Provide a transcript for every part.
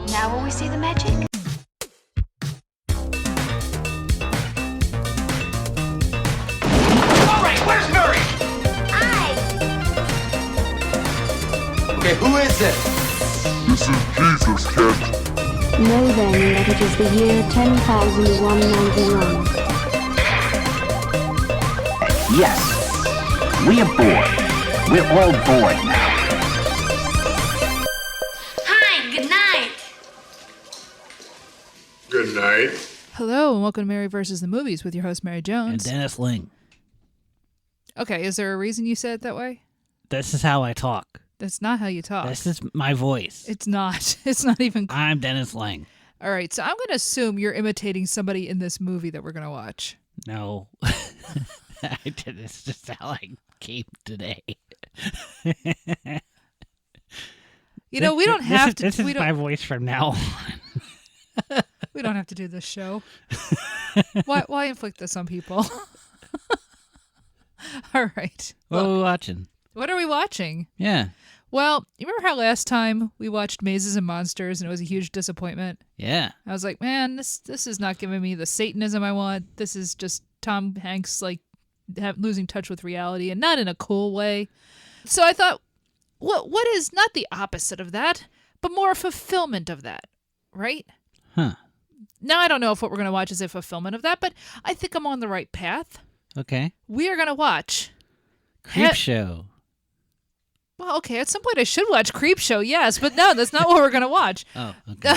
Now will we see the magic? All right, where's Murray? Okay, who is it? This is Jesus, kid. Know then that it is the year 10,191. Yes, we are bored. We're all bored now. Hi, good night. Good night. Hello, and welcome to Mary versus the Movies with your host, Mary Jones. And Dennis Ling. Okay, is there a reason you said it that way? This is how I talk. That's not how you talk. This is my voice. It's not. It's not even... I'm Dennis Ling. All right, so I'm going to assume you're imitating somebody in this movie that we're going to watch. No. This is just how I came today. You know, we don't have to... This is my voice from now on. We don't have to do this show. Why inflict this on people? All right. What are we watching? What are we watching? Yeah. Well, you remember how last time we watched Mazes and Monsters and it was a huge disappointment? Yeah. I was like, man, this is not giving me the Satanism I want. This is just Tom Hanks losing touch with reality, and not in a cool way. So I thought, what is not the opposite of that, but more a fulfillment of that, right? Huh. Now, I don't know if what we're going to watch is a fulfillment of that, but I think I'm on the right path. Okay. We are going to watch... Creepshow. Well, okay, at some point I should watch Creepshow, yes, but no, that's not what we're going to watch. Oh, okay.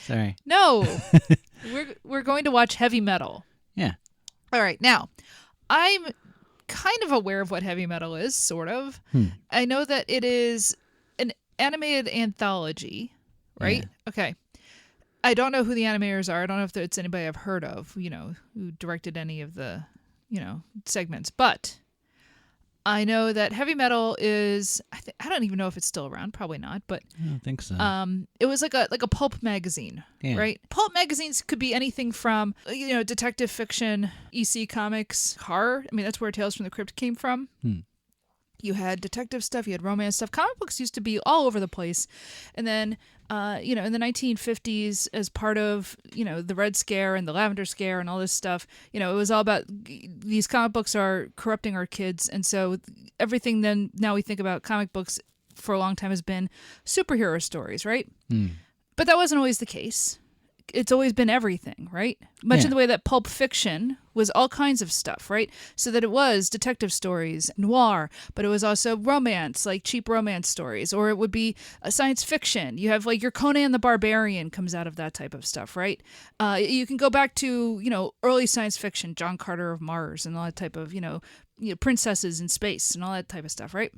Sorry. No, we're going to watch Heavy Metal. Yeah. All right, now, I'm kind of aware of what heavy metal is, sort of. I know that it is an animated anthology, right? Yeah. Okay. I don't know who the animators are. I don't know if it's anybody I've heard of, who directed any of the, segments. But I know that heavy metal is, I don't even know if it's still around. Probably not, but I don't think so. it was like a pulp magazine, right? Pulp magazines could be anything from, detective fiction, EC comics, horror. I mean, that's where Tales from the Crypt came from. You had detective stuff, you had romance stuff. Comic books used to be all over the place. And then, in the 1950s, as part of, the Red Scare and the Lavender Scare and all this stuff, it was all about these comic books are corrupting our kids. And so everything then, now we think about comic books for a long time has been superhero stories, right? But that wasn't always the case. It's always been everything, right? Much in the way that pulp fiction was all kinds of stuff, right? So that it was detective stories, noir, but it was also romance, like cheap romance stories, or it would be a science fiction. You have like your Conan the Barbarian comes out of that type of stuff, right? You can go back to, early science fiction, John Carter of Mars and all that type of, princesses in space and all that type of stuff, right?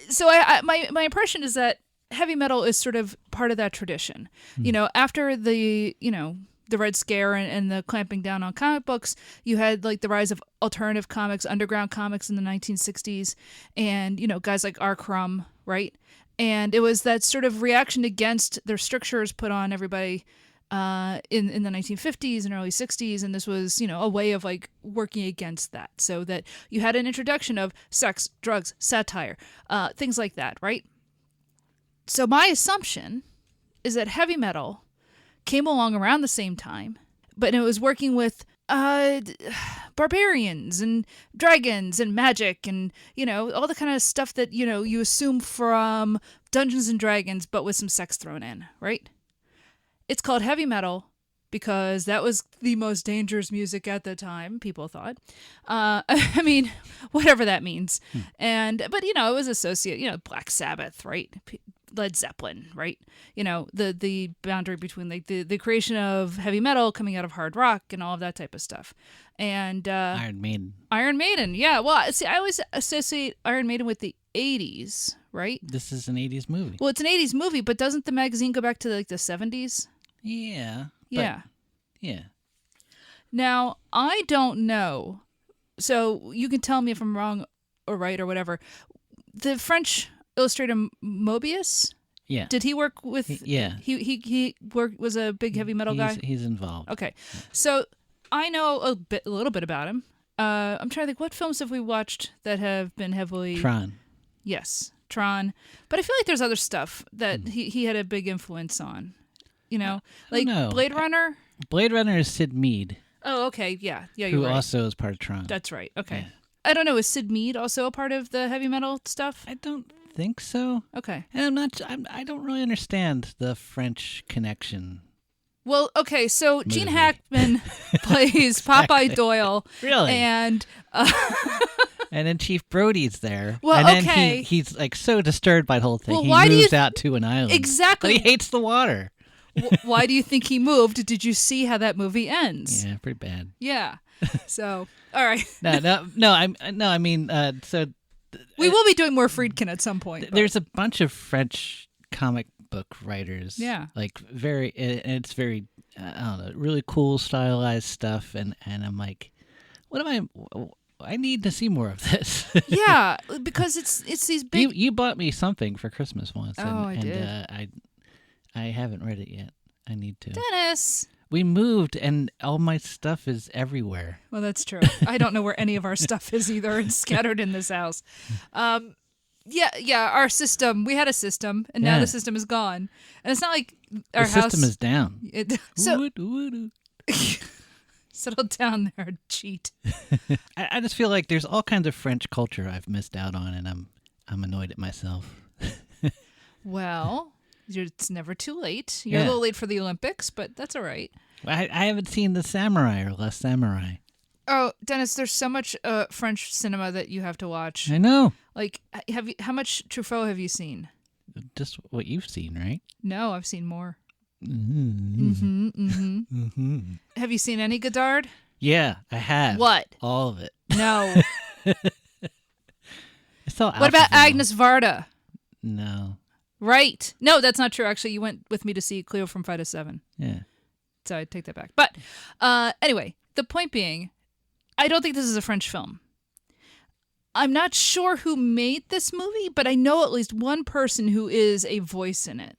So my impression is that heavy metal is sort of part of that tradition. After the Red Scare and the clamping down on comic books, you had like the rise of alternative comics, underground comics in the 1960s, and, guys like R. Crumb, right? And it was that sort of reaction against the strictures put on everybody in the 1950s and early 60s, and this was, a way of like working against that, so that you had an introduction of sex, drugs, satire, things like that, right? So my assumption is that heavy metal came along around the same time, but it was working with barbarians and dragons and magic and, all the kind of stuff that, you assume from Dungeons and Dragons, but with some sex thrown in, right? It's called heavy metal because that was the most dangerous music at the time, people thought. I mean, whatever that means. But it was associated, Black Sabbath, right? Led Zeppelin, right? The boundary between like the creation of heavy metal coming out of hard rock and all of that type of stuff. And Iron Maiden, yeah. Well, see, I always associate Iron Maiden with the 80s, right? This is an 80s movie. Well, it's an 80s movie, but doesn't the magazine go back to like the 70s? Yeah. Yeah. Yeah. Now, I don't know. So you can tell me if I'm wrong or right or whatever. The French illustrator Moebius? Yeah. Did he work with... He was a big heavy metal guy? He's involved. Okay. So I know a little bit about him. I'm trying to think, what films have we watched that have been heavily... Tron. Yes. Tron, but I feel like there's other stuff that he had a big influence on. You know, like know. Blade Runner. Blade Runner is Sid Mead, Oh, okay, yeah, you're who right. also is part of Tron. That's right. Okay, Yeah. I don't know. Is Sid Mead also a part of the heavy metal stuff? I don't think so. Okay. And I don't really understand the French connection. Well, okay, so Gene Movie. Hackman plays Popeye Doyle. Really? And And then Chief Brody's there. Well, and then okay. he's like so disturbed by the whole thing. Well, He why do you moves out to an island. Exactly. But he hates the water. why do you think he moved? Did you see how that movie ends? Yeah, pretty bad. Yeah. So, all right. I mean, so We will be doing more Friedkin at some point. but- there's a bunch of French comic book writers. Yeah. Like it's very, I don't know, really cool stylized stuff. And I'm like, I need to see more of this. Yeah, because it's these big. You bought me something for Christmas once. Oh, I did. I haven't read it yet. I need to. Dennis. We moved, and all my stuff is everywhere. Well, that's true. I don't know where any of our stuff is either. It's scattered in this house. Yeah. Our system. We had a system, and now Yeah. the system is gone. And it's not like our The house. system is down. So Ooh. settle down there, cheat. I just feel like there's all kinds of French culture I've missed out on, and I'm annoyed at myself. Well, it's never too late. You're a Yeah. little late for the Olympics, but that's all right. I haven't seen The Samurai or Last Samurai. Oh, Dennis, there's so much French cinema that you have to watch. I know. Like, how much Truffaut have you seen? Just what you've seen, right? No, I've seen more. Mm-hmm. Have you seen any Godard? Yeah, I have. What? All of it. No. I saw What about Alphaville. Agnes Varda? No. Right. No, that's not true. Actually, you went with me to see Cleo from 5 to 7. Yeah. So I take that back. But anyway, the point being, I don't think this is a French film. I'm not sure who made this movie, but I know at least one person who is a voice in it.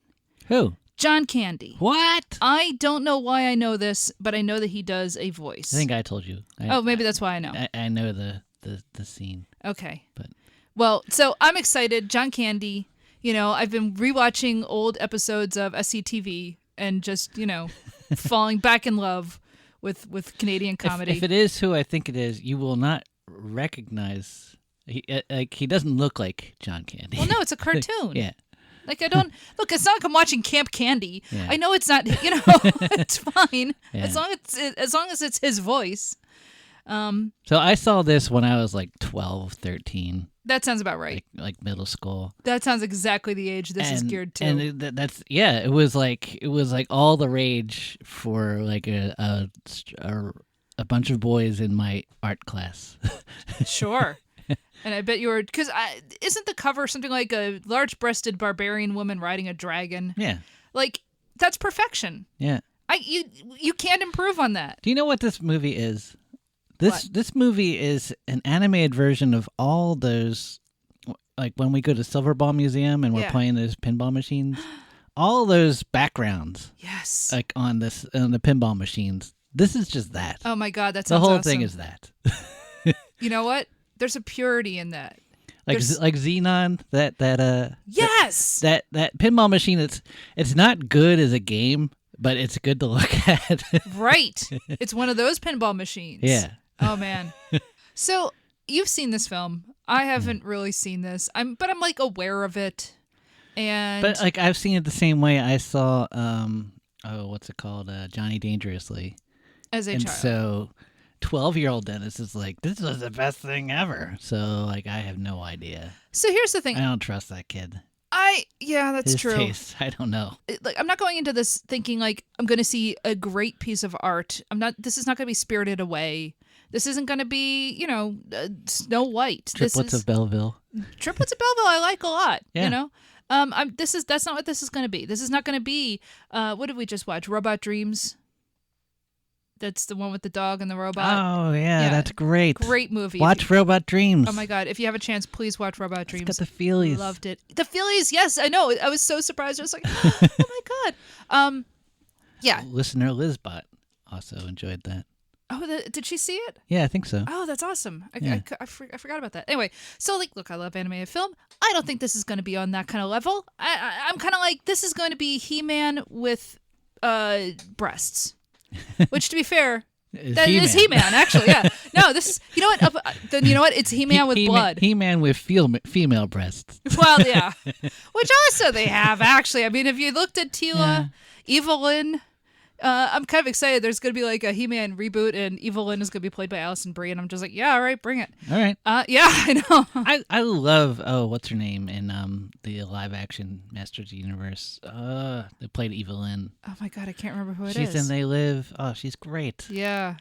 Who? John Candy. What? I don't know why I know this, but I know that he does a voice. I think I told you. Maybe that's why I know. I know the scene. Okay. But Well, so I'm excited. John Candy. You know, I've been rewatching old episodes of SCTV and just, falling back in love with Canadian comedy. If it is who I think it is, you will not recognize. He doesn't look like John Candy. Well, no, it's a cartoon. Yeah. Like, I don't look. It's not like I'm watching Camp Candy. Yeah. I know it's not. It's fine Yeah. as long as it's his voice. So I saw this when I was like 12, 13, That sounds about right. like middle school. That sounds exactly the age this is geared to. And it was like all the rage for like a bunch of boys in my art class. Sure. And I bet you were, because isn't the cover something like a large-breasted barbarian woman riding a dragon? Yeah. Like, that's perfection. Yeah. You can't improve on that. Do you know what this movie is? This movie is an animated version of all those, like when we go to Silver Ball Museum and we're Yeah. playing those pinball machines, all those backgrounds, Yes. like on the pinball machines. This is just that. Oh my God, that the sounds whole awesome. thing is that. You know what? There's a purity in that. Like There's- like Xenon, Yes. that pinball machine. It's not good as a game, but it's good to look at. Right. It's one of those pinball machines. Yeah. Oh man. So you've seen this film. I haven't really seen this. But I'm like aware of it. And But like I've seen it the same way I saw what's it called? Johnny Dangerously. as a And child. so 12-year-old Dennis is like, this was the best thing ever. So like I have no idea. So here's the thing. I don't trust that kid. That's His true. taste, I don't know. Like I'm not going into this thinking like I'm going to see a great piece of art. This is not going to be Spirited Away. This isn't going to be, Snow White. Triplets of Belleville. Triplets of Belleville I like a lot, Yeah. That's not what this is going to be. This is not going to be what did we just watch? Robot Dreams. That's the one with the dog and the robot. Oh yeah, Yeah. that's great. Great movie. Watch Robot Dreams. Oh my God. If you have a chance, please watch Robot Dreams. It's got the feelies. Loved it. The Phillies, yes, I know. I was so surprised. I was like, oh my God. Yeah. Listener Lizbot also enjoyed that. Oh, did she see it? Yeah, I think so. Oh, that's awesome. Yeah. I forgot about that. Anyway, so like, look, I love animated film. I don't think this is going to be on that kind of level. I'm kind of like, this is going to be He-Man with breasts. Which, to be fair, that is He-Man, actually. Yeah. No, this is, you know what? Then you know what? It's He-Man with blood. He-Man with female breasts. Well, yeah. Which also they have, actually. I mean, if you looked at Tila, Evelyn, I'm kind of excited. There's going to be like a He-Man reboot, and Evelyn is going to be played by Alison Brie, and I'm just like, yeah, all right, bring it. All right. Yeah, I know. I love, what's her name in the live-action Masters of the Universe? They played Evelyn. Oh, my God, I can't remember who it is. She's in They Live. Oh, she's great. Yeah.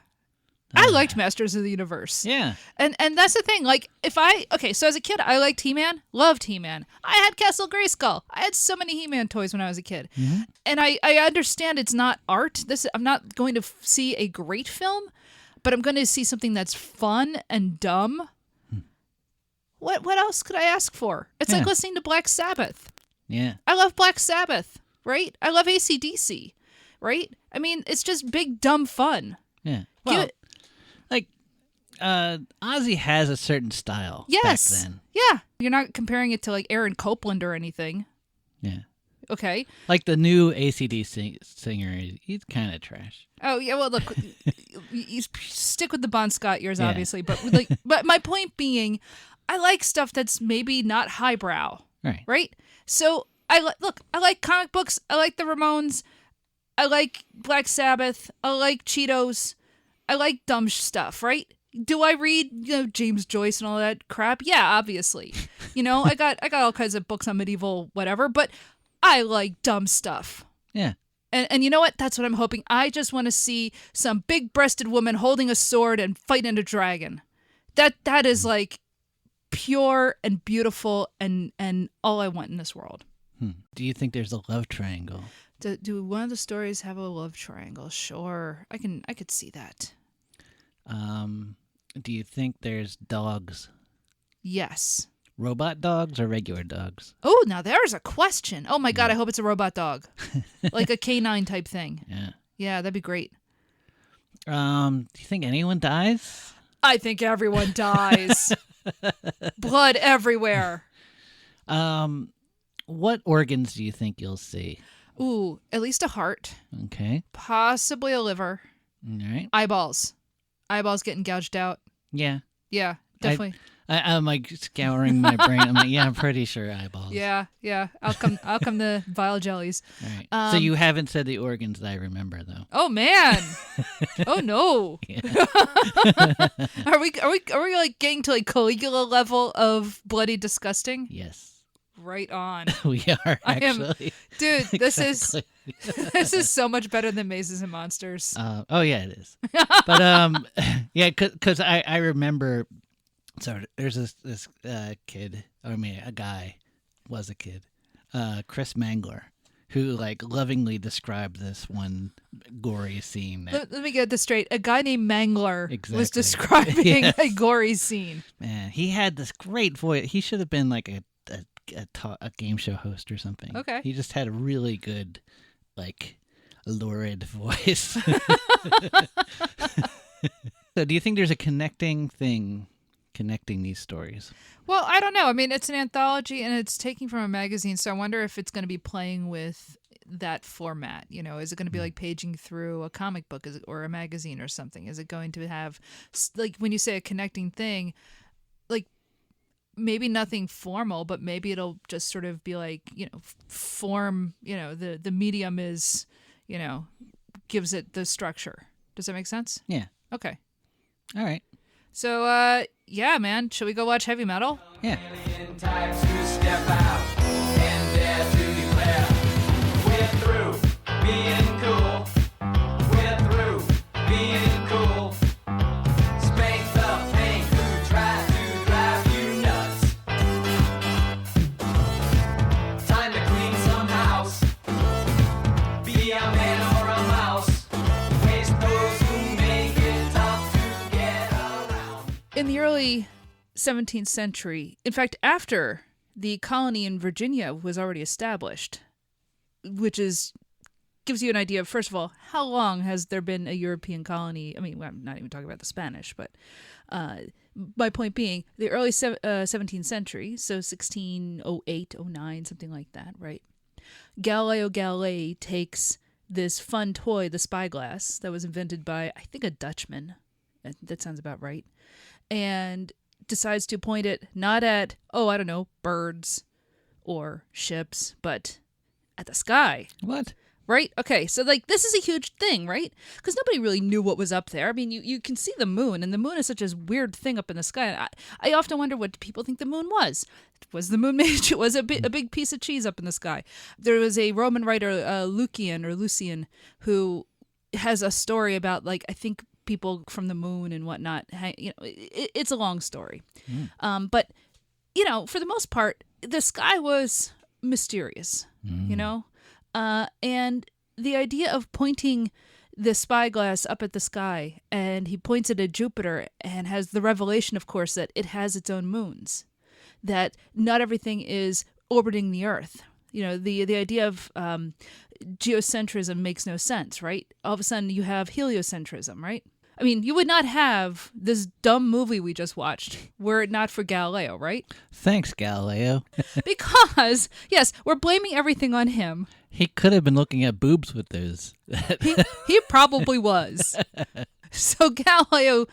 I liked Masters of the Universe. Yeah. And that's the thing. Like, so as a kid, I liked He-Man, loved He-Man. I had Castle Grayskull. I had so many He-Man toys when I was a kid. Mm-hmm. And I understand it's not art. I'm not going to see a great film, but I'm going to see something that's fun and dumb. What else could I ask for? It's like listening to Black Sabbath. Yeah. I love Black Sabbath, right? I love AC/DC, right? I mean, it's just big, dumb fun. Yeah. Well, Ozzy has a certain style. Yes. Back then. Yeah. You're not comparing it to like Aaron Copland or anything. Yeah. Okay. Like the new ACD singer, he's kind of trash. Oh yeah. Well, look, you stick with the Bon Scott years, obviously, but but my point being, I like stuff that's maybe not highbrow. Right. Right. So I like comic books. I like the Ramones. I like Black Sabbath. I like Cheetos. I like dumb stuff. Right. Do I read, James Joyce and all that crap? Yeah, obviously. I got all kinds of books on medieval whatever, but I like dumb stuff. Yeah. And you know what? That's what I'm hoping. I just want to see some big-breasted woman holding a sword and fighting a dragon. That is like pure and beautiful and all I want in this world. Do you think there's a love triangle? Do one of the stories have a love triangle? Sure. I could see that. Do you think there's dogs? Yes. Robot dogs or regular dogs? Oh, now there's a question. Oh my God, I hope it's a robot dog. Like a canine type thing. Yeah. Yeah, that'd be great. Do you think anyone dies? I think everyone dies. Blood everywhere. What organs do you think you'll see? Ooh, at least a heart. Okay. Possibly a liver. All right. Eyeballs getting gouged out. Yeah. Yeah, definitely. I'm like scouring my brain. I'm like, yeah, I'm pretty sure eyeballs. Yeah. I'll come to vile jellies. All right. So you haven't said the organs that I remember, though. Oh man. Oh no. Are we like getting to like Caligula level of bloody disgusting? Yes. Right on. We are actually. Dude, this is so much better than Mazes and Monsters. Oh yeah, it is. But yeah, because I remember. So there's this kid, a guy, was a kid, Chris Mangler, who like lovingly described this one gory scene. Let me get this straight. A guy named Mangler was Exactly. describing a gory scene. Man, he had this great voice. He should have been like a game show host or something. Okay. He just had a really good, like, lurid voice. So do you think there's a connecting these stories? Well, I don't know. I mean, it's an anthology and it's taking from a magazine, so I wonder if it's going to be playing with that format. Is it going to be like paging through a comic book or a magazine or something? Is it going to have, like, when you say a connecting thing, like, maybe nothing formal, but maybe it'll just sort of be like, form, the medium is, gives it the structure. Does that make sense? Yeah. Okay. All right. So, yeah, man, should we go watch heavy metal? Yeah. In the early 17th century, in fact, after the colony in Virginia was already established, which is gives you an idea of, first of all, how long has there been a European colony? I mean, I'm not even talking about the Spanish, but my point being the early 17th century, so 1608, 09, something like that, right? Galileo Galilei takes this fun toy, the spyglass, that was invented by, I think, a Dutchman. That sounds about right. And decides to point it not at, I don't know, birds or ships, but at the sky. What? Right? Okay, so like this is a huge thing, right? Because nobody really knew what was up there. I mean, you can see the moon, and the moon is such a weird thing up in the sky. I often wonder what people think the moon was. Was the moon made? Was a big piece of cheese up in the sky? There was a Roman writer, Lucian, who has a story about, like, I think people from the moon and whatnot. It's a long story. But, for the most part, the sky was mysterious, and the idea of pointing the spyglass up at the sky, and he points it at Jupiter and has the revelation, of course, that it has its own moons, that not everything is orbiting the Earth. The idea of geocentrism makes no sense, right? All of a sudden you have heliocentrism, right? I mean, you would not have this dumb movie we just watched were it not for Galileo, right? Thanks, Galileo. Because, yes, we're blaming everything on him. He could have been looking at boobs with those. He probably was. So Galileo,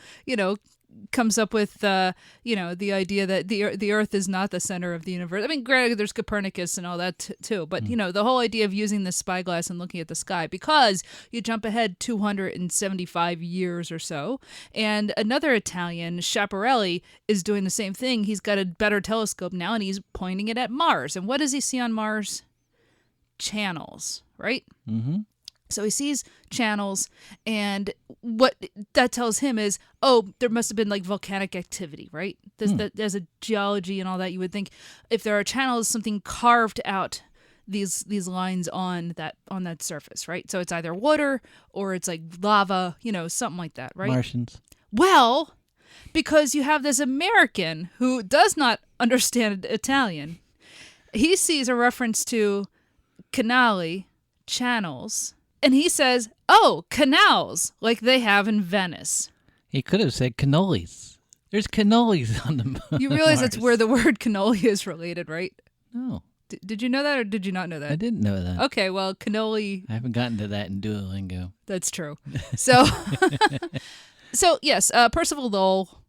comes up with, the idea that the Earth is not the center of the universe. I mean, granted, there's Copernicus and all that too, but, the whole idea of using the spyglass and looking at the sky, because you jump ahead 275 years or so, and another Italian, Schiaparelli, is doing the same thing. He's got a better telescope now, and he's pointing it at Mars. And what does he see on Mars? Channels, right? Mm-hmm. So he sees channels, and what that tells him is, there must have been like volcanic activity, right? There's a geology and all that. You would think if there are channels, something carved out these lines on that surface, right? So it's either water or it's like lava, something like that, right? Martians. Well, because you have this American who does not understand Italian, he sees a reference to canali, channels. And he says, canals, like they have in Venice. He could have said cannolis. There's cannolis on the moon. You realize that's where the word cannoli is related, right? No. Did you know that, or did you not know that? I didn't know that. Okay, well, cannoli... I haven't gotten to that in Duolingo. That's true. So, yes, Percival Lowell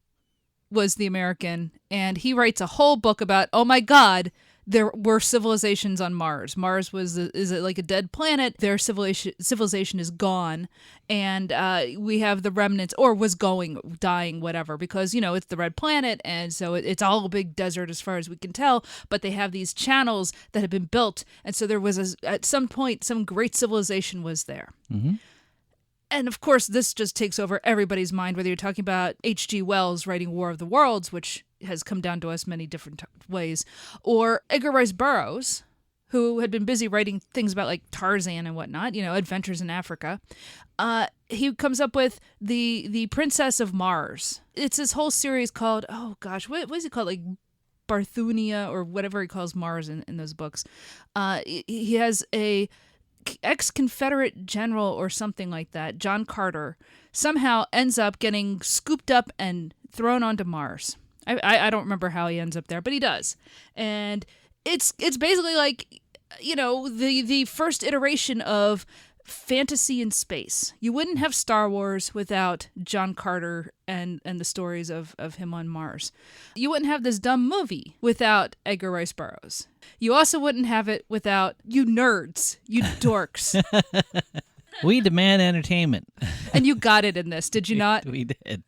was the American, and he writes a whole book about, oh my God, there were civilizations on Mars. Mars is like a dead planet. Their civilization is gone, and we have the remnants, or was dying, whatever, because, it's the red planet, and so it's all a big desert as far as we can tell, but they have these channels that have been built, and so there was, at some point, some great civilization was there. Mm-hmm. And, of course, this just takes over everybody's mind, whether you're talking about H.G. Wells writing War of the Worlds, which has come down to us many different ways, or Edgar Rice Burroughs, who had been busy writing things about, like, Tarzan and whatnot, adventures in Africa. He comes up with the Princess of Mars. It's this whole series called, what is it called? Like, Barthunia, or whatever he calls Mars in those books. He has a ex-Confederate general or something like that, John Carter, somehow ends up getting scooped up and thrown onto Mars. I don't remember how he ends up there, but he does. And it's basically like, the first iteration of fantasy in space. You wouldn't have Star Wars without John Carter and the stories of him on Mars. You wouldn't have this dumb movie without Edgar Rice Burroughs. You also wouldn't have it without you nerds, you dorks. We demand entertainment. And you got it in this, did you not? We did.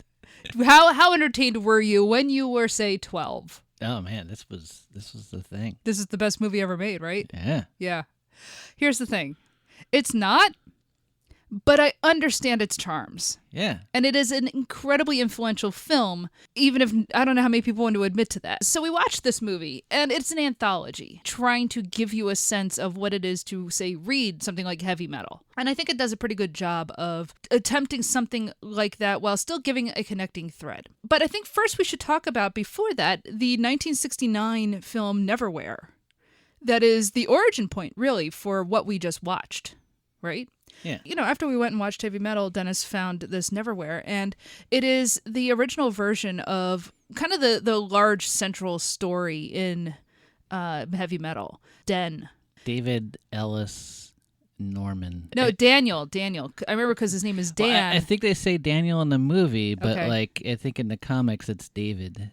How entertained were you when you were, say, 12? Oh man, this was the thing. This is the best movie ever made, right? Yeah. Yeah. Here's the thing. It's not, but I understand its charms. Yeah. And it is an incredibly influential film, even if I don't know how many people want to admit to that. So we watched this movie, and it's an anthology trying to give you a sense of what it is to, say, read something like heavy metal. And I think it does a pretty good job of attempting something like that while still giving a connecting thread. But I think first we should talk about, before that, the 1969 film Neverwhere. That is the origin point, really, for what we just watched. right? Yeah. After we went and watched Heavy Metal, Dennis found this Neverwhere, and it is the original version of kind of the large central story in Heavy Metal. David Ellis Norman. No, Daniel. I remember because his name is Dan. Well, I think they say Daniel in the movie, but Okay. I think in the comics it's David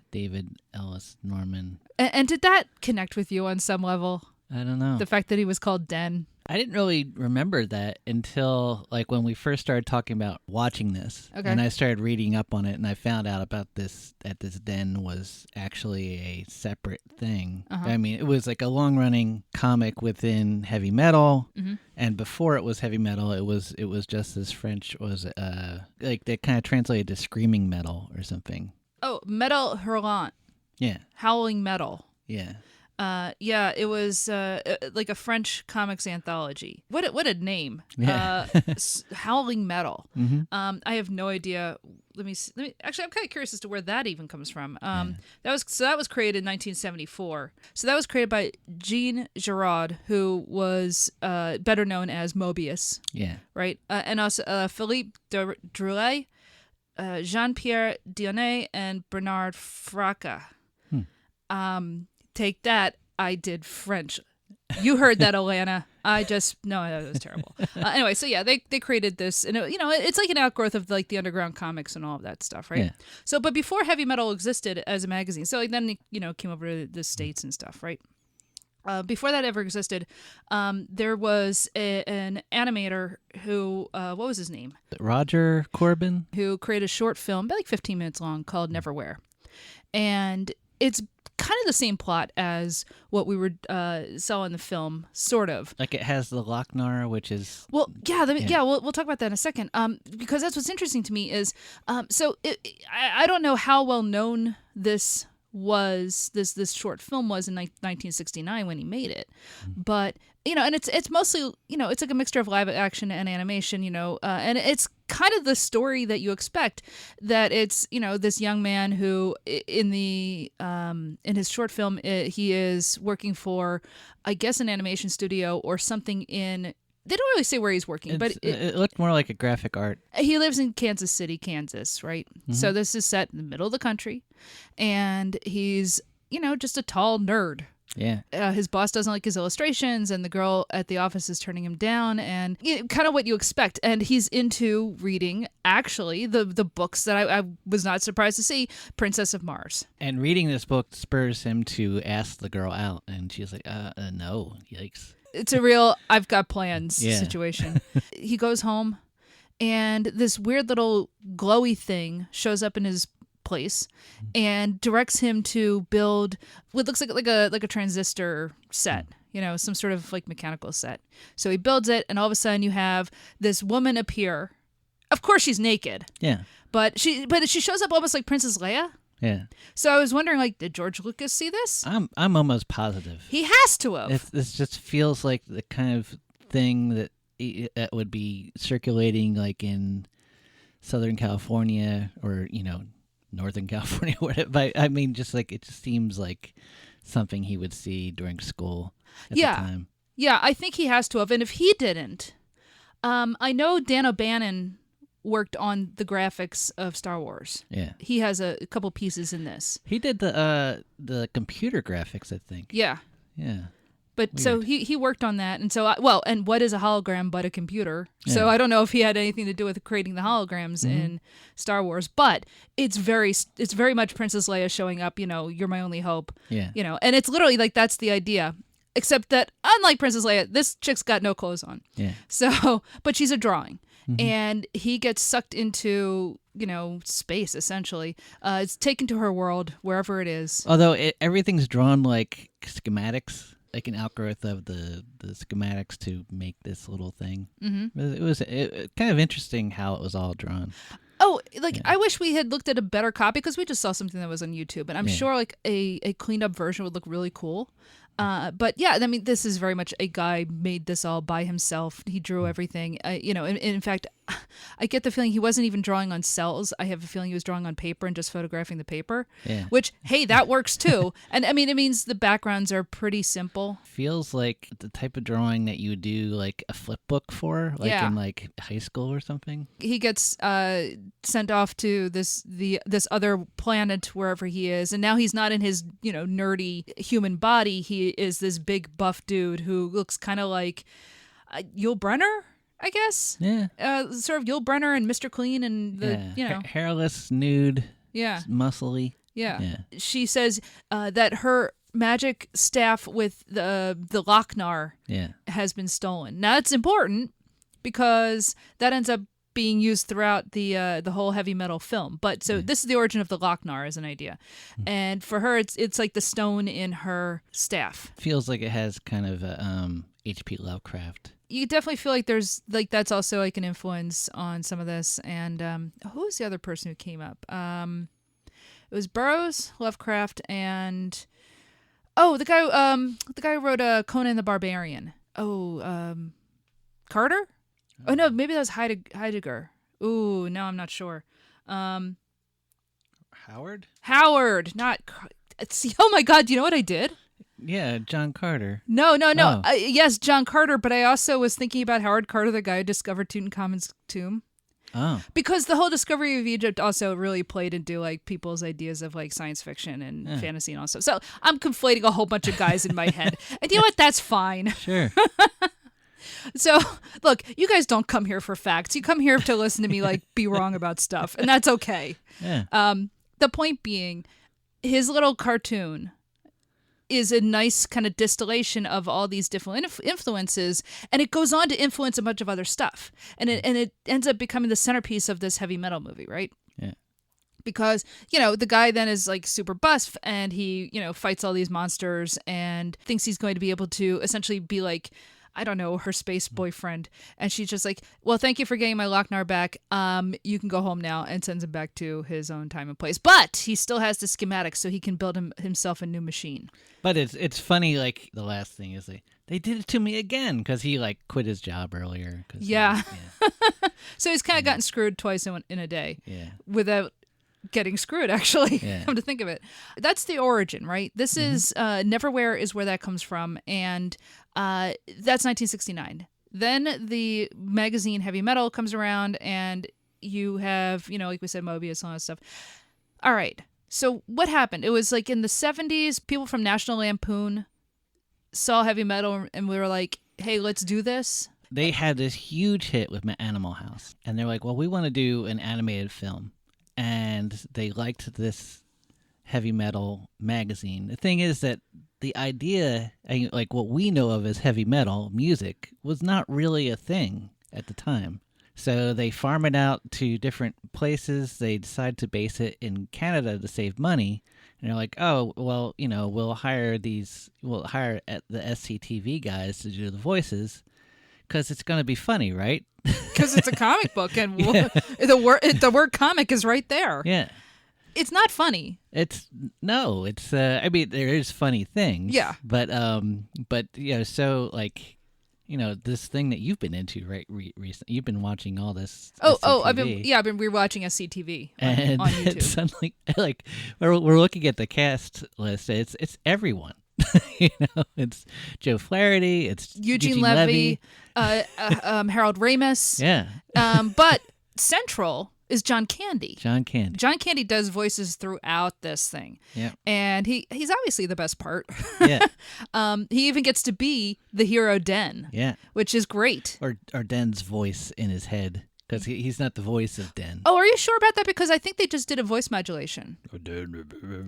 Ellis Norman. And did that connect with you on some level? I don't know. The fact that he was called Den? I didn't really remember that until when we first started talking about watching this. Okay. And I started reading up on it, and I found out about this, that this den was actually a separate thing. Uh-huh. I mean, it was like a long-running comic within Heavy Metal, and before it was Heavy Metal, it was just this French, they kind of translated to screaming metal or something. Oh, Metal Hurlant. Yeah. Howling Metal. Yeah. Yeah, it was like a French comics anthology. What a name! Yeah. Howling Metal. Mm-hmm. I have no idea. Let me actually, I'm kind of curious as to where that even comes from. That was created in 1974. So that was created by Eugene Giraud, who was better known as Moebius. Yeah. Right, and also Philippe Drouet, Jean-Pierre Dionnet, and Bernard Francks. Take that. I did French. You heard that, Alana. No, that was terrible. Anyway, so yeah, they created this, and it's like an outgrowth of like the underground comics and all of that stuff, right? Yeah. So, but before Heavy Metal existed as a magazine, so like, then it came over to the States and stuff, right? Before that ever existed, there was an animator who, what was his name? Richard Corben. Who created a short film, about like 15 minutes long, called Neverwhere, and it's kind of the same plot as what we were saw in the film, sort of. Like it has the Lochnar, which is... Well, yeah, we'll talk about that in a second. Because that's what's interesting to me is, I don't know how well known this short film was in 1969 when he made it, but and it's mostly it's like a mixture of live action and animation, and it's kind of the story that you expect, that it's this young man who in his short film he is working for, I guess, an animation studio or something in. They don't really say where he's working, but it looked more like a graphic art. He lives in Kansas City, Kansas, right? Mm-hmm. So this is set in the middle of the country, and he's, just a tall nerd. Yeah. His boss doesn't like his illustrations, and the girl at the office is turning him down, and kind of what you expect. And he's into reading, actually, the books that I was not surprised to see, Princess of Mars. And reading this book spurs him to ask the girl out, and she's like, no, yikes. It's a real I've got plans Yeah. situation. He goes home, and this weird little glowy thing shows up in his place and directs him to build what looks like a transistor set, some sort of like mechanical set. So he builds it, and all of a sudden you have this woman appear. Of course she's naked. Yeah. But she shows up almost like Princess Leia. Yeah. So I was wondering, like, did George Lucas see this? I'm almost positive. He has to have. This just feels like the kind of thing that would be circulating like in Southern California or, Northern California, whatever. But I mean, just like it just seems like something he would see during school at the time. Yeah, I think he has to have. And if he didn't, I know Dan O'Bannon worked on the graphics of Star Wars. Yeah. He has a couple pieces in this. He did the computer graphics, I think. Yeah. Yeah. But Weird. so he worked on that, and so and what is a hologram but a computer? Yeah. So I don't know if he had anything to do with creating the holograms in Star Wars, but it's very much Princess Leia showing up. You're my only hope. Yeah. And it's literally like that's the idea, except that unlike Princess Leia, this chick's got no clothes on. Yeah. So, but she's a drawing, and he gets sucked into space essentially. It's taken to her world wherever it is. Although everything's drawn like schematics. Like an outgrowth of the schematics to make this little thing. Mm-hmm. It was kind of interesting how it was all drawn. Oh, I wish we had looked at a better copy, because we just saw something that was on YouTube, and I'm sure like a cleaned up version would look really cool. But yeah, I mean, this is very much a guy made this all by himself. He drew everything. In fact, I get the feeling he wasn't even drawing on cells. I have a feeling he was drawing on paper and just photographing the paper. Yeah. Which, hey, that works too. And I mean, it means the backgrounds are pretty simple. Feels like the type of drawing that you would do like a flip book for, like in like high school or something. He gets sent off to this other planet wherever he is, and now he's not in his nerdy human body. He is this big buff dude who looks kind of like Yul Brynner, I guess. Yeah. Sort of Yul Brynner and Mr. Clean and the hairless, nude. Yeah. Muscly. Yeah. She says that her magic staff with the Lochnar has been stolen. Now that's important because that ends up being used throughout the whole heavy metal film. But so this is the origin of the Lochnar as an idea, and for her it's like the stone in her staff. Feels like it has kind of a H.P. Lovecraft. You definitely feel like there's like that's also like an influence on some of this. And who was the other person who came up? It was Burroughs, Lovecraft, and the guy who wrote Conan the Barbarian. Carter? Oh no, maybe that was Heidegger. Ooh, no, I'm not sure. Howard, not. See, oh my God, do you know what I did? Yeah, John Carter. No. Oh. Yes, John Carter, but I also was thinking about Howard Carter, the guy who discovered Tutankhamun's tomb. Oh. Because the whole discovery of Egypt also really played into like people's ideas of like science fiction and fantasy and all stuff. So I'm conflating a whole bunch of guys in my head. And you know what? That's fine. Sure. So, look, you guys don't come here for facts. You come here to listen to me like be wrong about stuff, and that's okay. Yeah. The point being, his little cartoon is a nice kind of distillation of all these different influences, and it goes on to influence a bunch of other stuff, and it ends up becoming the centerpiece of this heavy metal movie, right? Yeah. Because the guy then is like super buff, and he fights all these monsters and thinks he's going to be able to essentially be like, I don't know, her space boyfriend. And she's just like, well, thank you for getting my Lochnar back. You can go home now, and sends him back to his own time and place. But he still has the schematics, so he can build himself a new machine. But it's funny, like, the last thing is they did it to me again, because he, like, quit his job earlier. Yeah. So he's kind of gotten screwed twice in a day. Yeah. Without getting screwed, actually. Yeah. Come to think of it. That's the origin, right? This is Neverwhere is where that comes from, and that's 1969. Then the magazine Heavy Metal comes around, and you have, like we said, Moebius and all that stuff. All right. So what happened? It was like in the 70s, people from National Lampoon saw heavy metal, and we were like, hey, let's do this. They had this huge hit with Animal House, and they're like, well, we want to do an animated film. And they liked this heavy metal magazine. The thing is that the idea, like what we know of as heavy metal music, was not really a thing at the time. So they farm it out to different places. They decide to base it in Canada to save money. And they're like, oh, well, we'll hire at the SCTV guys to do the voices because it's going to be funny, right? Because it's a comic book, and the word comic is right there. Yeah. It's not funny. I mean, there is funny things. Yeah. But so like, this thing that you've been into, right? Recently, you've been watching all this. SCTV. I've been rewatching SCTV and on YouTube. Suddenly, like, we're looking at the cast list. It's everyone. It's Joe Flaherty. It's Eugene Levy. Harold Ramis. Yeah. But central is John Candy. John Candy does voices throughout this thing. Yeah. And he's obviously the best part. Yeah. He even gets to be the hero Den. Yeah. Which is great. Or Den's voice in his head. Because he's not the voice of Den. Oh, are you sure about that? Because I think they just did a voice modulation.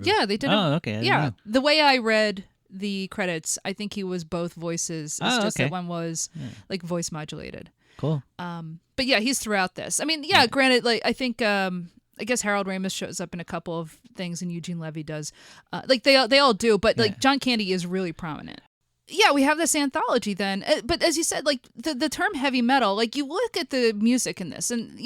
Yeah, they did. Oh, okay. Yeah. The way I read the credits, I think he was both voices. It's just that one was like voice modulated. Cool. But yeah, he's throughout this. I mean, yeah, granted, like I think I guess Harold Ramis shows up in a couple of things, and Eugene Levy does. Like they all do, but like John Candy is really prominent. Yeah, we have this anthology then. But as you said, like the term heavy metal, like you look at the music in this, and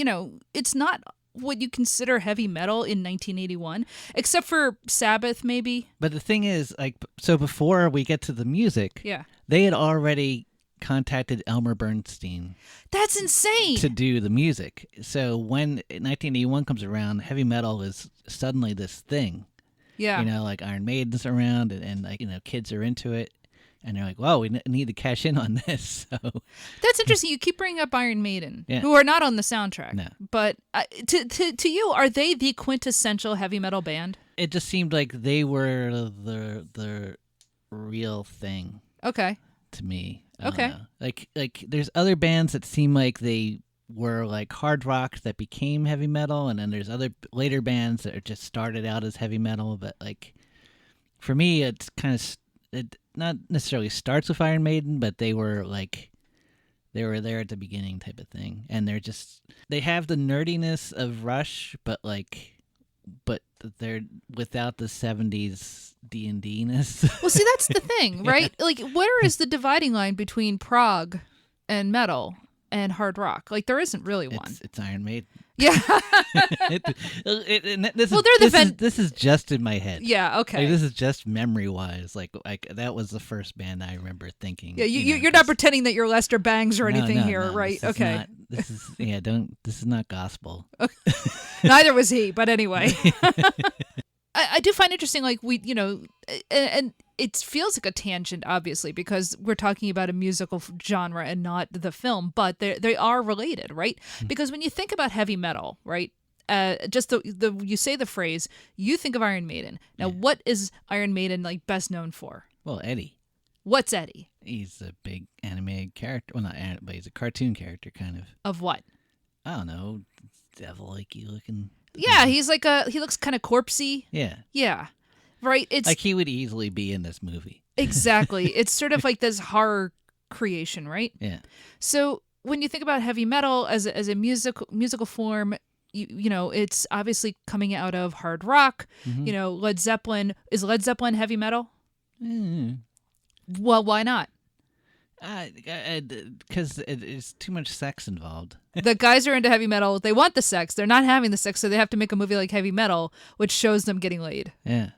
it's not what you consider heavy metal in 1981, except for Sabbath, maybe. But the thing is, like, so before we get to the music, yeah, they had already contacted Elmer Bernstein That's insane. to do the music. So when 1981 comes around, heavy metal is suddenly this thing. Yeah. You know, like Iron Maiden's around, and like, you know, kids are into it. And they're like, "Well, we need to cash in on this." So That's interesting. You keep bringing up Iron Maiden, Yeah. who are not on the soundtrack. No. But to you, are they the quintessential heavy metal band? it just seemed like they were the real thing Okay. to me. I don't Okay. know. Like there's other bands that seem like they were like hard rock that became heavy metal, and then there's other later bands that are just started out as heavy metal. But like for me, it's kind of it not necessarily starts with Iron Maiden, but they were there at the beginning type of thing, and they have the nerdiness of Rush, but they're without the 70s D&D-ness. Well, see, that's the thing, right? Like, where is the dividing line between prog and metal and hard rock? Like, there isn't really one. It's Iron Maiden. Yeah. This is just in my head. Yeah, okay. Like, this is just memory-wise. Like that was the first band I remember thinking. Yeah, you're not pretending that you're Lester Bangs or anything here, no, right? This is Okay. not, this is This is not gospel. Neither was he, but anyway. I do find interesting, like, and it feels like a tangent, obviously, because we're talking about a musical genre and not the film, but they are related, right? Because when you think about heavy metal, right, just you say the phrase, you think of Iron Maiden. Now, what is Iron Maiden, like, best known for? Well, Eddie. What's Eddie? He's a big animated character. Well, not animated, but he's a cartoon character, kind of. Of what? I don't know, devil-like looking. Yeah, he looks kind of corpsey. Yeah. Yeah. Right? It's like he would easily be in this movie. Exactly. It's sort of like this horror creation, right? Yeah. So when you think about heavy metal as a musical form, you know, it's obviously coming out of hard rock. Mm-hmm. You know, Led Zeppelin. Is Led Zeppelin heavy metal? Mm. Well, why not? Because there's too much sex involved. The guys are into heavy metal. They want the sex. They're not having the sex, so they have to make a movie like heavy metal, which shows them getting laid. Yeah.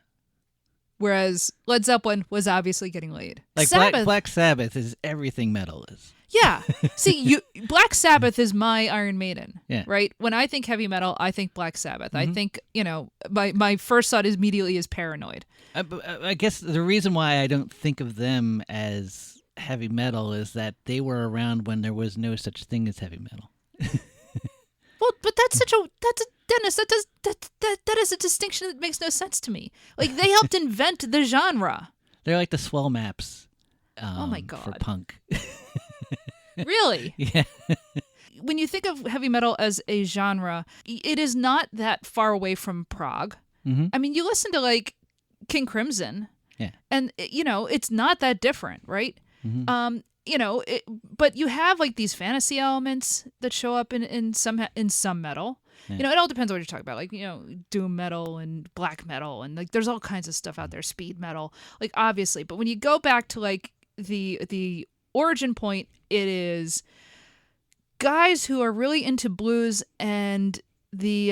Whereas Led Zeppelin was obviously getting laid. Like Sabbath, Black Sabbath is everything metal is. Yeah. See, Black Sabbath is my Iron Maiden. Yeah. Right? When I think heavy metal, I think Black Sabbath. I think, my first thought immediately is Paranoid. I guess the reason why I don't think of them as heavy metal is that they were around when there was no such thing as heavy metal. Well, but Dennis, that is a distinction that makes no sense to me. Like, they helped invent the genre. They're like the swell maps. Oh my God. For punk. Really? Yeah. When you think of heavy metal as a genre, it is not that far away from prog. Mm-hmm. I mean, you listen to, like, King Crimson, yeah, and, it's not that different, right? Mm-hmm. But you have, like, these fantasy elements that show up in some metal. Yeah. It all depends on what you're talking about. Like, doom metal and black metal, and, like, there's all kinds of stuff out there, speed metal, like, obviously. But when you go back to, like, the origin point, it is guys who are really into blues and the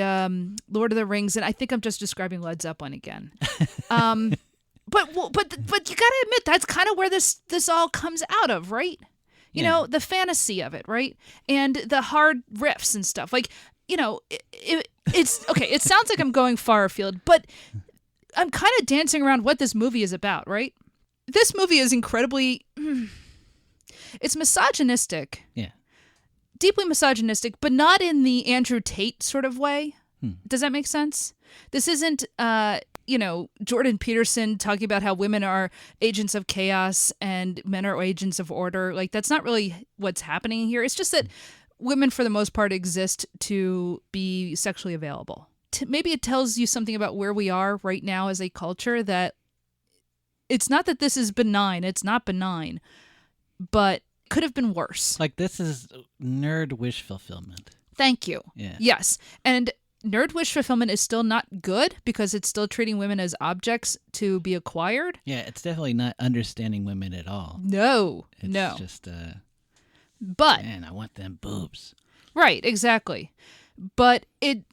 Lord of the Rings, and I think I'm just describing Led Zeppelin again. But you gotta admit, that's kind of where this all comes out of, right? You know, the fantasy of it, right? And the hard riffs and stuff. Like, it's okay. It sounds like I'm going far afield, but I'm kind of dancing around what this movie is about, right? This movie is incredibly, it's misogynistic. Yeah. Deeply misogynistic, but not in the Andrew Tate sort of way. Does that make sense? This isn't, Jordan Peterson talking about how women are agents of chaos and men are agents of order. Like, that's not really what's happening here. It's just that women, for the most part, exist to be sexually available. Maybe it tells you something about where we are right now as a culture, that it's not that this is benign. It's not benign, but could have been worse. Like, this is nerd wish fulfillment. Thank you. Yeah. Yes. And nerd wish fulfillment is still not good because it's still treating women as objects to be acquired. Yeah, it's definitely not understanding women at all. No. It's just, but man, I want them boobs. Right, exactly. But it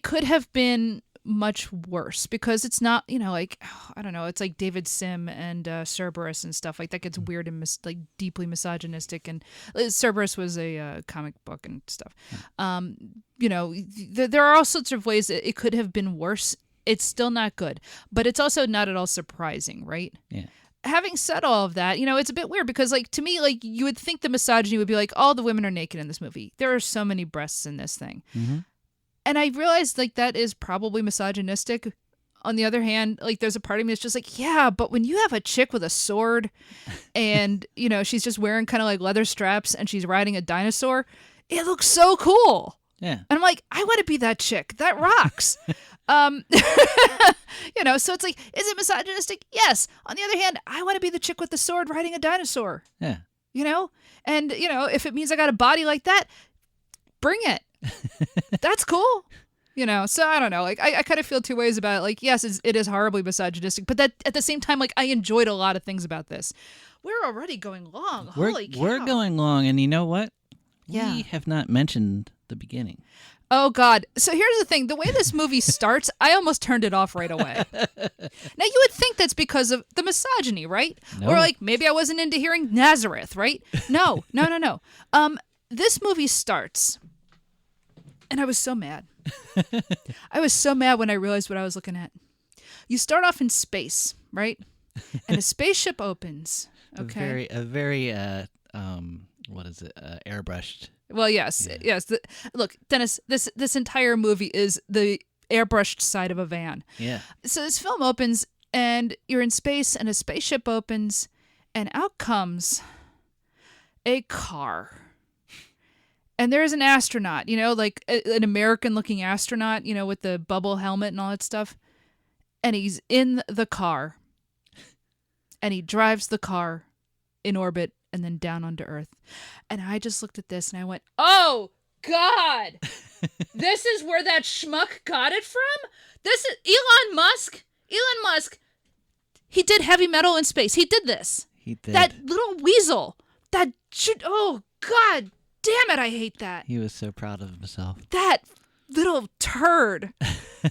could have been much worse because it's not, like, I don't know, it's like David Sim and Cerberus and stuff like that gets weird and like deeply misogynistic. And Cerberus was a comic book and stuff. There are all sorts of ways that it could have been worse. It's still not good, but it's also not at all surprising, right? Yeah. Having said all of that, it's a bit weird because, like, to me, like, you would think the misogyny would be like, all the women are naked in this movie. There are so many breasts in this thing. Mm-hmm. And I realized, like, that is probably misogynistic. On the other hand, like, there's a part of me that's just like, yeah, but when you have a chick with a sword and, she's just wearing kind of like leather straps and she's riding a dinosaur, it looks so cool. Yeah. And I'm like, I want to be that chick. That rocks. So it's like, is it misogynistic? Yes. On the other hand, I want to be the chick with the sword riding a dinosaur. Yeah. And, if it means I got a body like that, bring it. That's cool. So I don't know. Like, I kind of feel two ways about it. Like, yes, it is horribly misogynistic, but that at the same time, like, I enjoyed a lot of things about this. We're already going long. Holy cow. We're going long, and you know what? Yeah. We have not mentioned the beginning. Oh, God. So here's the thing. The way this movie starts, I almost turned it off right away. Now, you would think that's because of the misogyny, right? No. Or, like, maybe I wasn't into hearing Nazareth, right? No. This movie starts, and I was so mad. I was so mad when I realized what I was looking at. You start off in space, right? And a spaceship opens. Okay. A very what is it? Airbrushed. Well, yes. Look, Dennis, this entire movie is the airbrushed side of a van. Yeah. So this film opens, and you're in space, and a spaceship opens, and out comes a car. And there's an astronaut, like an American-looking astronaut, with the bubble helmet and all that stuff. And he's in the car. And he drives the car in orbit and then down onto Earth. And I just looked at this and I went, oh, God! This is where that schmuck got it from? This is Elon Musk. He did heavy metal in space. He did this. He did. That little weasel. Oh, God damn it, I hate that. He was so proud of himself. That little turd.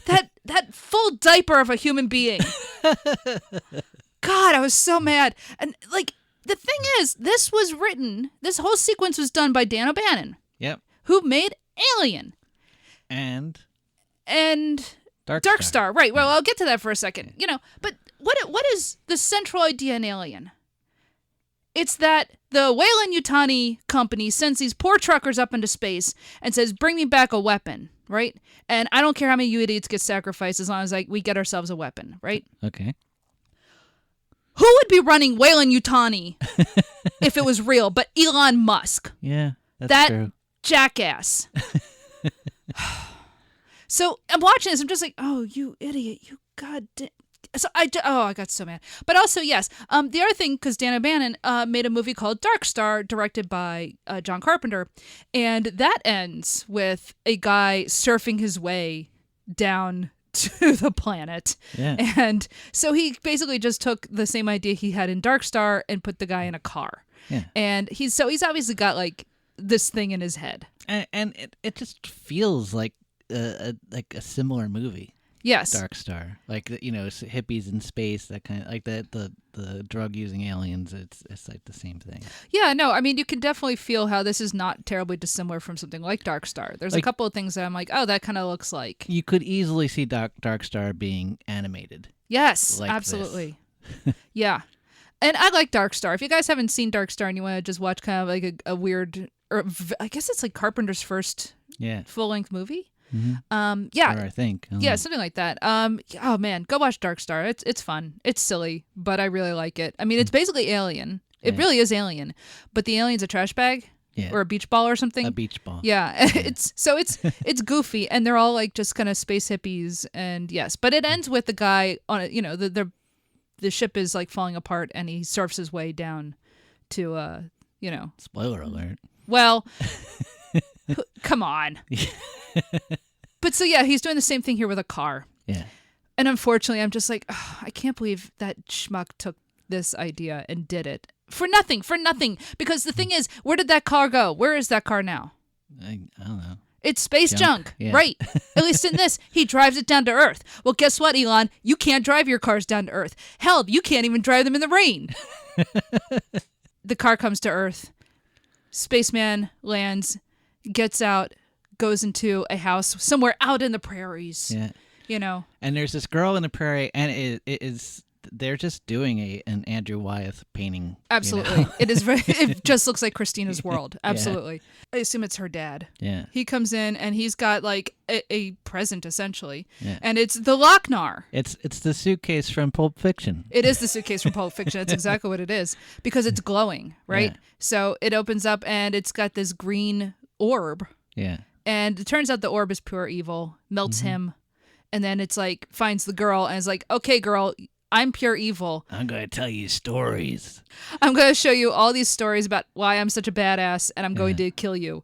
that full diaper of a human being. God, I was so mad. And, like, the thing is, this whole sequence was done by Dan O'Bannon. Yep. Who made Alien. And Dark Star. Right, well, I'll get to that for a second. But what is the central idea in Alien? It's that the Weyland-Yutani company sends these poor truckers up into space and says, bring me back a weapon, right? And I don't care how many you idiots get sacrificed as long as we get ourselves a weapon, right? Okay. Who would be running Weyland-Yutani if it was real but Elon Musk? Yeah, that's true. That jackass. So I'm watching this. I'm just like, oh, you idiot. You goddamn. So I got so mad. But also, yes, the other thing, because Dan O'Bannon made a movie called Dark Star, directed by John Carpenter, and that ends with a guy surfing his way down to the planet. Yeah. And so he basically just took the same idea he had in Dark Star and put the guy in a car. Yeah. And he's obviously got like this thing in his head. And it just feels like a similar movie. Yes. Dark Star, like hippies in space, that kind of like the drug using aliens. It's like the same thing. Yeah, no, I mean you can definitely feel how this is not terribly dissimilar from something like Dark Star. There's a couple of things that I'm like, oh, that kind of looks like. You could easily see Dark Star being animated. Yes, like absolutely. Yeah, and I like Dark Star. If you guys haven't seen Dark Star and you want to just watch kind of like a weird, or I guess it's like Carpenter's first full length movie. Mm-hmm. Yeah, or I think. Yeah, something like that. Oh man, go watch Dark Star. It's fun. It's silly, but I really like it. I mean, it's basically Alien. It really is Alien, but the alien's a trash bag or a beach ball or something. A beach ball. Yeah, it's it's goofy, and they're all like just kind of space hippies, and yes, but it ends with the guy on it. The ship is like falling apart, and he surfs his way down to Spoiler alert. Well, come on. But so yeah, he's doing the same thing here with a car. Yeah. And unfortunately, I'm just like, oh, I can't believe that schmuck took this idea and did it for nothing. Because the thing is, where did that car go? Where is that car now? I don't know. It's space junk. Yeah. Right. At least in this, he drives it down to Earth. Well, guess what, Elon? You can't drive your cars down to Earth. Hell, you can't even drive them in the rain. The car comes to Earth. Spaceman lands, gets out, goes into a house somewhere out in the prairies. Yeah. You know. And there's this girl in the prairie, and it is they're just doing an Andrew Wyeth painting. Absolutely. You know? It is very, it just looks like Christina's World. Absolutely. I assume it's her dad. Yeah. He comes in and he's got like a present essentially. Yeah. And it's the Lochnar. It's the suitcase from Pulp Fiction. It is the suitcase from Pulp Fiction. That's exactly what it is. Because it's glowing, right? Yeah. So it opens up and it's got this green orb. Yeah. And it turns out the orb is pure evil, melts him. And then it's like finds the girl and is like, okay, girl, I'm pure evil. I'm going to tell you stories. I'm going to show you all these stories about why I'm such a badass and I'm going to kill you.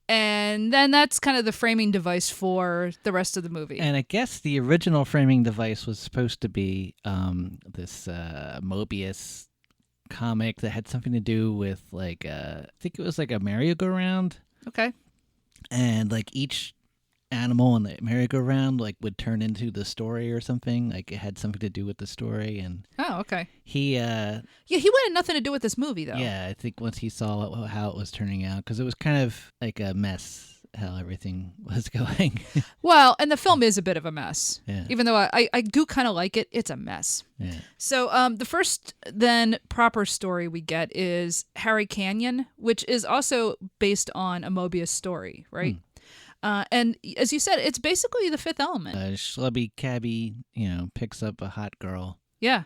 And then that's kind of the framing device for the rest of the movie. And I guess the original framing device was supposed to be this Moebius comic that had something to do with like, I think it was like a merry-go-round. Okay. And like each animal in the merry-go-round like would turn into the story or something. Like it had something to do with the story. And Oh, okay. he he wanted nothing to do with this movie, though. yeah, I think once he saw how it was turning out, because it was kind of like a mess how everything was going. Well, and the film is a bit of a mess. Yeah. Even though I do kind of like it, it's a mess. Yeah. So the first then proper story we get is Harry Canyon, which is also based on a Moebius story, right? And as you said, it's basically the Fifth Element. A schlubby cabbie, picks up a hot girl, Yeah.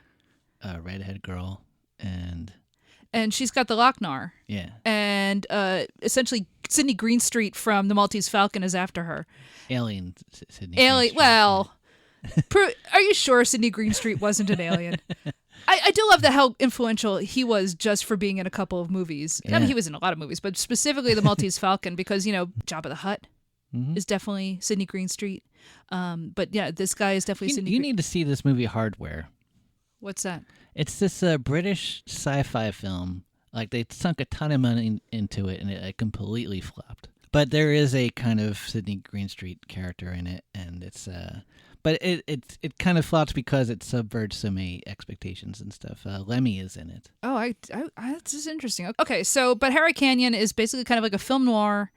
a redhead girl, and And she's got the Lochnar. yeah. And essentially, Sidney Greenstreet from The Maltese Falcon is after her. Alien Sidney. Alien. Greenstreet. Well, are you sure Sidney Greenstreet wasn't an alien? I do love that how influential he was just for being in a couple of movies. I Yeah. mean, he was in a lot of movies, but specifically The Maltese Falcon because, Jabba the Hutt is definitely Sidney Greenstreet. But yeah, this guy is definitely Sidney You need to see this movie Hardware. What's that? It's this British sci-fi film. Like they sunk a ton of money into it, and it completely flopped. But there is a kind of Sidney Greenstreet character in it, and it's but it kind of flops because it subverts so many expectations and stuff. Lemmy is in it. Oh, I this is interesting. Okay, so but Harry Canyon is basically kind of like a film noir.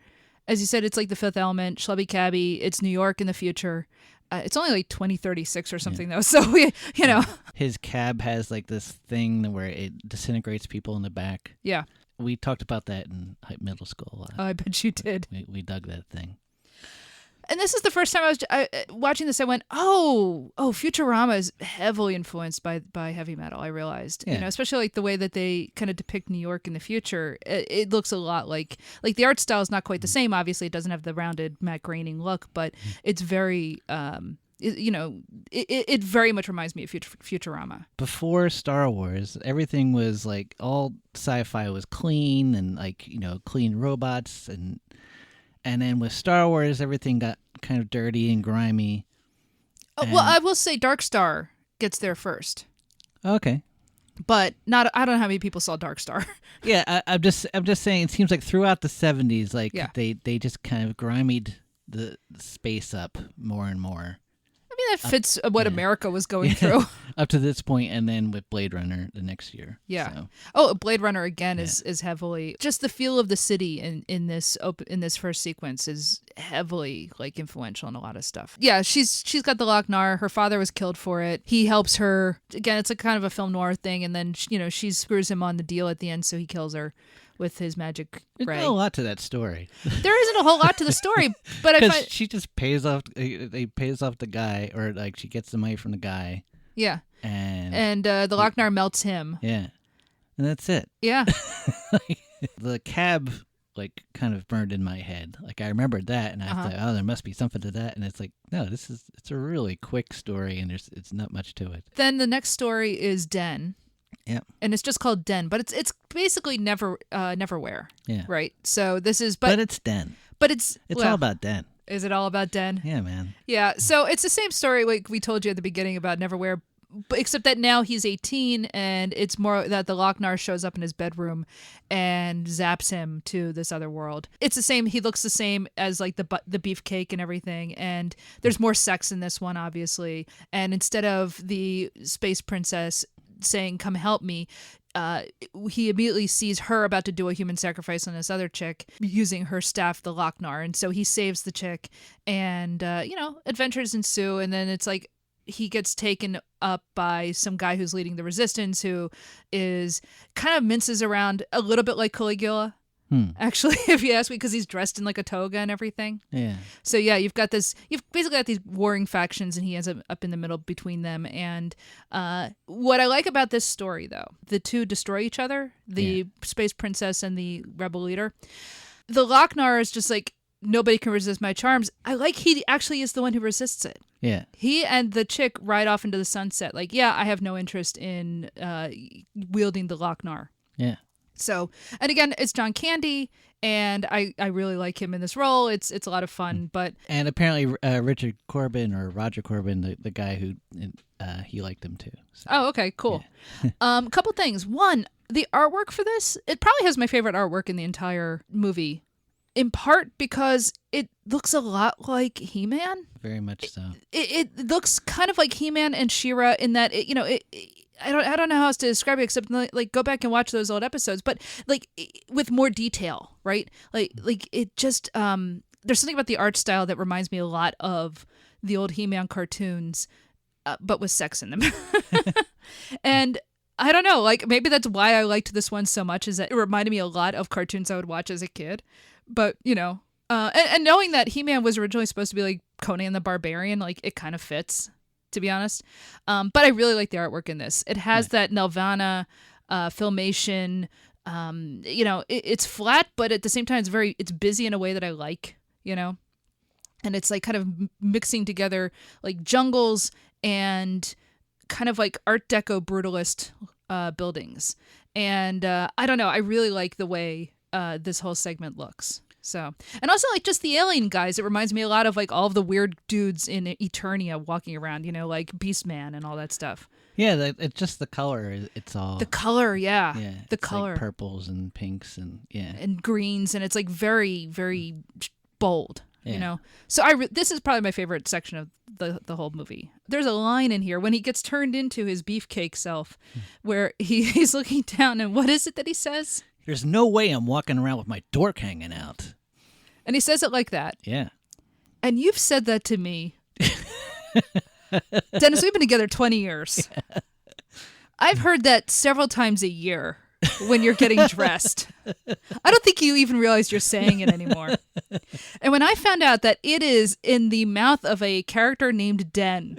As you said, it's like the Fifth Element, Schlubby Cabbie. It's New York in the future. It's only like 2036 or something though, so His cab has like this thing where it disintegrates people in the back. Yeah. We talked about that in middle school. I bet you did. We dug that thing. And this is the first time I was watching this. I went, oh, Futurama is heavily influenced by heavy metal. I realized, Yeah. especially like the way that they kind of depict New York in the future. It looks a lot like the art style is not quite the same. Obviously, it doesn't have the rounded matte graining look, but it's very, it very much reminds me of Futurama. Before Star Wars, everything was like all sci-fi was clean and like clean robots and then with Star Wars, everything got kind of dirty and grimy. Well, I will say Dark Star gets there first, Okay. but not. I don't know how many people saw Dark Star. Yeah, I'm just saying. It seems like throughout the 70s, like Yeah. they just kind of grimied the space up more and more. I mean, that fits what America was going through. Up to this point, and then with Blade Runner the next year. Yeah. So, Oh, Blade Runner again is heavily just the feel of the city in this first sequence is heavily like influential in a lot of stuff. Yeah, she's got the Lochnar. Her father was killed for it. He helps her. Again, it's a kind of a film noir thing, and then she screws him on the deal at the end, so he kills her with his magic there's ray. not a lot to that story. There isn't a whole lot to the story, but I Because find she just pays off. They pays off the guy, or like she gets the money from the guy, yeah, and the Lochnar melts him. yeah, and that's it. Yeah. The cab like kind of burned in my head. Like I remembered that, and I thought, oh, there must be something to that. And it's like, no, it's a really quick story, and it's not much to it. Then the next story is Den. Yeah. And it's just called Den, but it's basically Neverwhere. Yeah. Right. So this is, But it's Den. but it's It's all about Den. Is it all about Den? Yeah, man. Yeah. So it's the same story like we told you at the beginning about Neverwhere, But except that now he's 18, and it's more that the Lochnar shows up in his bedroom and zaps him to this other world. It's the same. He looks the same as like the beefcake and everything. And there's more sex in this one, obviously. And instead of the space princess saying, "Come help me," he immediately sees her about to do a human sacrifice on this other chick using her staff, the Lochnar. And so he saves the chick, and adventures ensue. And then it's like, he gets taken up by some guy who's leading the resistance, who is kind of minces around a little bit like Caligula, actually, if you ask me, because he's dressed in like a toga and everything. Yeah. So yeah, you've basically got these warring factions, and he ends up in the middle between them. And what I like about this story, though, the two destroy each other, the space princess and the rebel leader. The Lochnar is just like, nobody can resist my charms. I like he actually is the one who resists it. Yeah. He and the chick ride off into the sunset. Like, I have no interest in wielding the Lochnar. Yeah. So, and again, it's John Candy, and I really like him in this role. It's a lot of fun, but... And apparently Richard Corben, or Rodger Corben, the guy who, he liked him too. So. Oh, okay, cool. Yeah. Couple things. One, the artwork for this, it probably has my favorite artwork in the entire movie. In part because it looks a lot like He-Man. Very much so. It looks kind of like He-Man and She-Ra in that I don't know how else to describe it, except like go back and watch those old episodes, but like with more detail, right? Like it just there's something about the art style that reminds me a lot of the old He-Man cartoons, but with sex in them. And I don't know, like maybe that's why I liked this one so much, is that it reminded me a lot of cartoons I would watch as a kid. But, and knowing that He-Man was originally supposed to be like Conan the Barbarian, like it kind of fits, to be honest. But I really like the artwork in this. It has that Nelvana filmation. It's flat, but at the same time, it's busy in a way that I like, and it's like kind of mixing together like jungles and kind of like Art Deco brutalist buildings. And I don't know, I really like the way this whole segment looks. So, and also like just the alien guys, it reminds me a lot of like all of the weird dudes in Eternia walking around, like Beastman and all that stuff. Yeah, it's just the color. It's all the color, yeah. The it's color, like purples and pinks and greens, and it's like very, very bold. So this is probably my favorite section of the whole movie. There's a line in here when he gets turned into his beefcake self, where he's looking down, and what is it that he says? There's no way I'm walking around with my dork hanging out. And he says it like that. Yeah. And you've said that to me. Dennis, we've been together 20 years. Yeah. I've heard that several times a year when you're getting dressed. I don't think you even realize you're saying it anymore. And when I found out that it is in the mouth of a character named Den,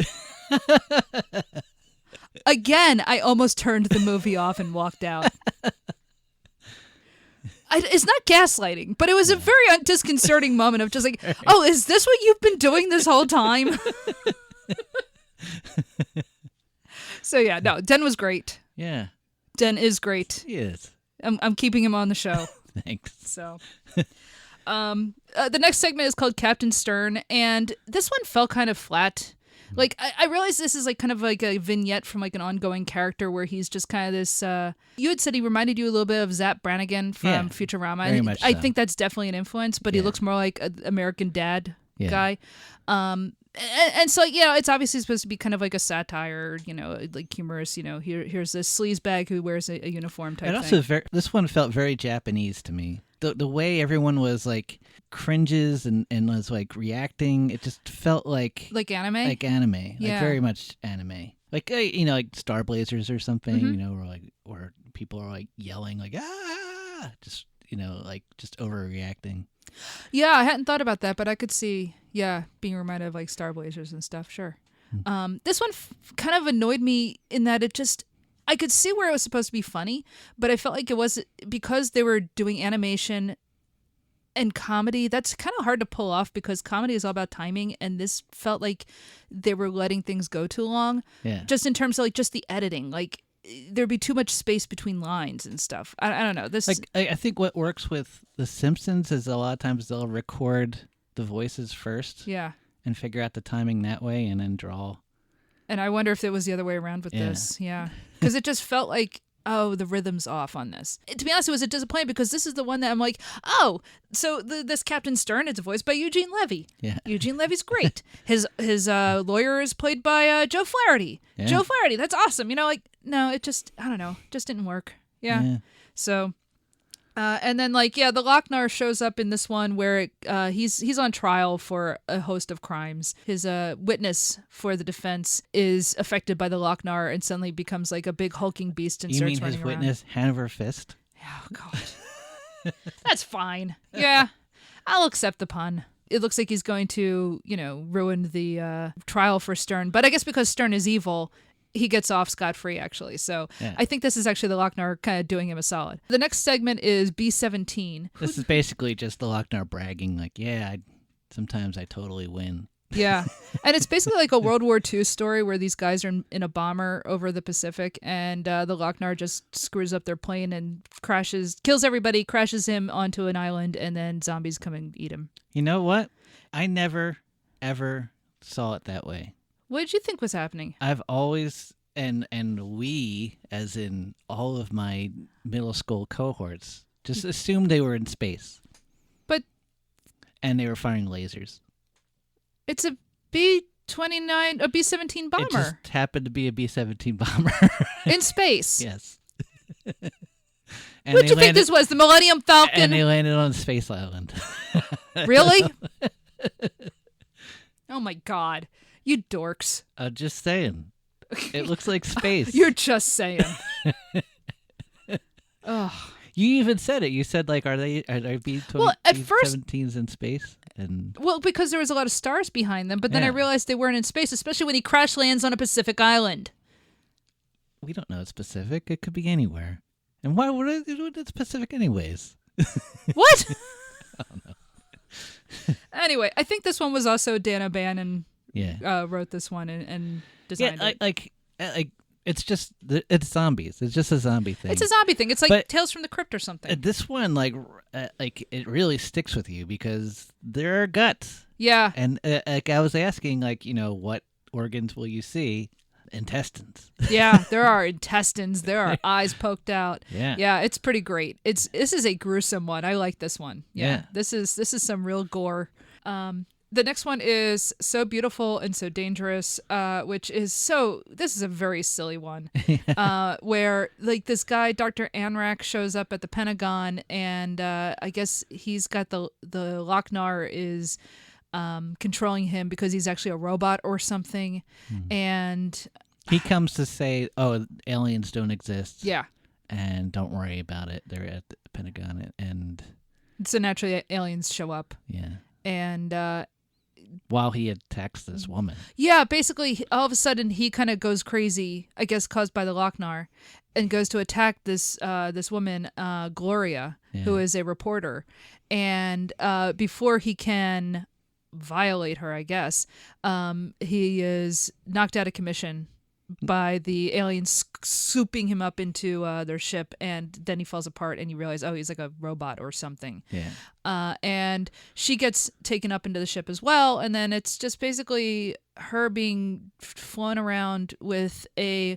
again, I almost turned the movie off and walked out. It's not gaslighting, but it was a very disconcerting moment of just like, oh, is this what you've been doing this whole time? So yeah, no, Den was great. Yeah. Den is great. He is. I'm keeping him on the show. Thanks. So, the next segment is called Captain Stern, and this one felt kind of flat. Like, I realize this is like kind of like a vignette from like an ongoing character where he's just kind of this, you had said he reminded you a little bit of Zap Brannigan from Futurama. Very much I so. think that's definitely an influence, but he looks more like an American Dad guy. And so, it's obviously supposed to be kind of like a satire, like humorous, here's this sleazebag who wears a uniform type thing. Also, this one felt very Japanese to me. The way everyone was like cringes and was like reacting, it just felt like anime? Like anime. Yeah. Like very much anime. Like, like Star Blazers or something, or people are like yelling like, ah, just, like just overreacting. Yeah, I hadn't thought about that, but I could see, being reminded of like Star Blazers and stuff, sure. This one kind of annoyed me in that I could see where it was supposed to be funny, but I felt like it was because they were doing animation and comedy. That's kind of hard to pull off because comedy is all about timing, and this felt like they were letting things go too long. Yeah. Just in terms of like just the editing, like there'd be too much space between lines and stuff. I don't know. This I think what works with The Simpsons is a lot of times they'll record the voices first. Yeah. And figure out the timing that way, and then draw And I wonder if it was the other way around with this. Yeah. Because it just felt like, oh, the rhythm's off on this. To be honest, it was a disappointment because this is the one that I'm like, oh, so this Captain Stern is voiced by Eugene Levy. Yeah. Eugene Levy's great. His lawyer is played by Joe Flaherty. Yeah. Joe Flaherty, that's awesome. You know, like, no, it just, I don't know, just didn't work. Yeah. So... and then, like, the Lochnar shows up in this one where he's on trial for a host of crimes. His witness for the defense is affected by the Lochnar and suddenly becomes like a big hulking beast and starts running around. You mean his witness, Hanover Fist? Oh, God. That's fine. Yeah, I'll accept the pun. It looks like he's going to, ruin the trial for Stern. But I guess because Stern is evil, he gets off scot-free, actually. So I think this is actually the Lochnar kind of doing him a solid. The next segment is B-17. This is basically just the Lochnar bragging, like, sometimes I totally win. Yeah. And it's basically like a World War II story where these guys are in a bomber over the Pacific, and the Lochnar just screws up their plane and kills everybody, crashes him onto an island, and then zombies come and eat him. You know what? I never, ever saw it that way. What did you think was happening? I've always, and we, as in all of my middle school cohorts, just assumed they were in space. And they were firing lasers. It's a B-29, a B-17 bomber. It just happened to be a B-17 bomber. In space. Yes. What did you think this was, the Millennium Falcon? And they landed on Space Island. Really? Oh, my God. You dorks. Just saying. It looks like space. You're just saying. Ugh. You even said it. You said, like, are they B-17s in space? Well, because there was a lot of stars behind them, but then I realized they weren't in space, especially when he crash lands on a Pacific island. We don't know it's Pacific. It could be anywhere. And why would it's Pacific anyways? What? I don't know. Anyway, I think this one was also Dan O'Bannon. Yeah. Wrote this one and designed it. Like it's it's zombies. It's just a zombie thing. It's a zombie thing. It's like Tales from the Crypt or something. This one, like it really sticks with you because there are guts. Yeah. And like I was asking, like, what organs will you see? Intestines. Yeah, there are intestines. There are eyes poked out. Yeah. Yeah, it's pretty great. This is a gruesome one. I like this one. Yeah. This is some real gore. The next one is So Beautiful and So Dangerous, which is this is a very silly one, where like this guy, Dr. Anrak, shows up at the Pentagon, and I guess he's got the Lochnar is controlling him because he's actually a robot or something. And he comes to say, oh, aliens don't exist. Yeah. And don't worry about it. They're at the Pentagon. And so naturally aliens show up. Yeah. And while he attacks this woman. Yeah, basically, all of a sudden, he kind of goes crazy, I guess caused by the Lochnar, and goes to attack this woman, Gloria, who is a reporter. And before he can violate her, I guess, he is knocked out of commission by the aliens swooping him up into their ship, and then he falls apart and you realize, oh, he's like a robot or something. Yeah. And she gets taken up into the ship as well, and then it's just basically her being flown around with a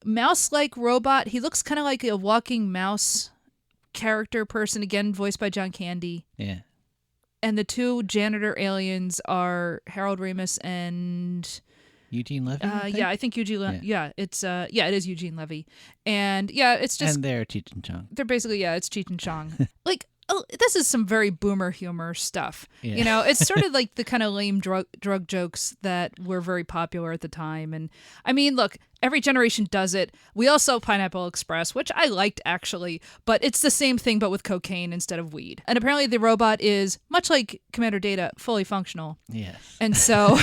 mouse-like robot. He looks kind of like a walking mouse character person, again voiced by John Candy. Yeah. And the two janitor aliens are Harold Ramis and Eugene Levy? I think Eugene Levy. Yeah, it is Eugene Levy. And it's just... And they're Cheech and Chong. They're basically, it's Cheech and Chong. Like, this is some very boomer humor stuff. Yeah. It's sort of like the kind of lame drug jokes that were very popular at the time. And, I mean, look, every generation does it. We all saw Pineapple Express, which I liked, actually. But it's the same thing, but with cocaine instead of weed. And apparently the robot is, much like Commander Data, fully functional. Yes. And so...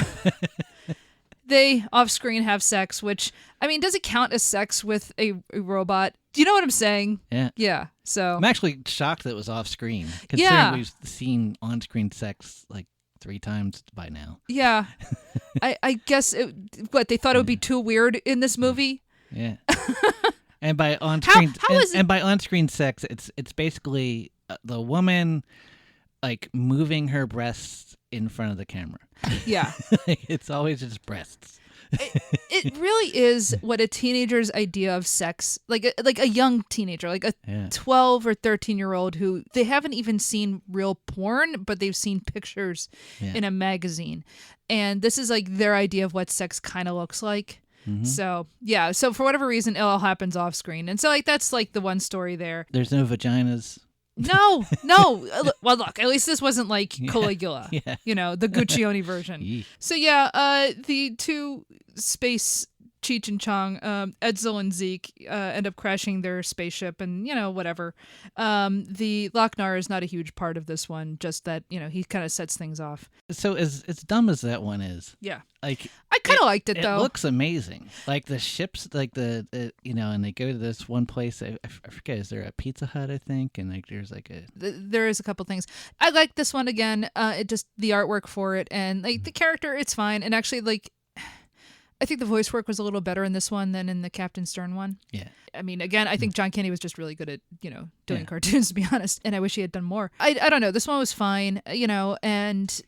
They off-screen have sex, which, I mean, does it count as sex with a robot? Do you know what I'm saying? Yeah. Yeah. So I'm actually shocked that it was off-screen, considering we've seen on-screen sex like 3 times by now. Yeah. I guess, they thought it would be too weird in this movie? Yeah. And by on-screen, and by on-screen sex, it's basically the woman like moving her breasts in front of the camera. Yeah. It's always just breasts. It really is what a teenager's idea of sex, like a young teenager, like a 12 or 13-year-old who they haven't even seen real porn, but they've seen pictures in a magazine. And this is like their idea of what sex kind of looks like. So, yeah. So for whatever reason, it all happens off screen. And so like that's like the one story there. There's no vaginas. No. Well, look, at least this wasn't like Caligula, you know, the Guccione version. So, yeah, the two space Cheech and Chong, Edsel and Zeke, end up crashing their spaceship and, you know, whatever. The Lochnar is not a huge part of this one, just that, you know, he kind of sets things off. So as dumb as that one is. Yeah. Like I kind of liked it, though. It looks amazing. Like the ships, like the you know, and they go to this one place. I forget, is there a Pizza Hut, I think? And like there's like a... There is a couple things. I like this one again. It just, the artwork for it and like the character, it's fine. And actually, like, I think the voice work was a little better in this one than in the Captain Stern one. Yeah. I mean, again, I think John Candy was just really good at, you know, doing cartoons, to be honest. And I wish he had done more. I don't know. This one was fine, you know, and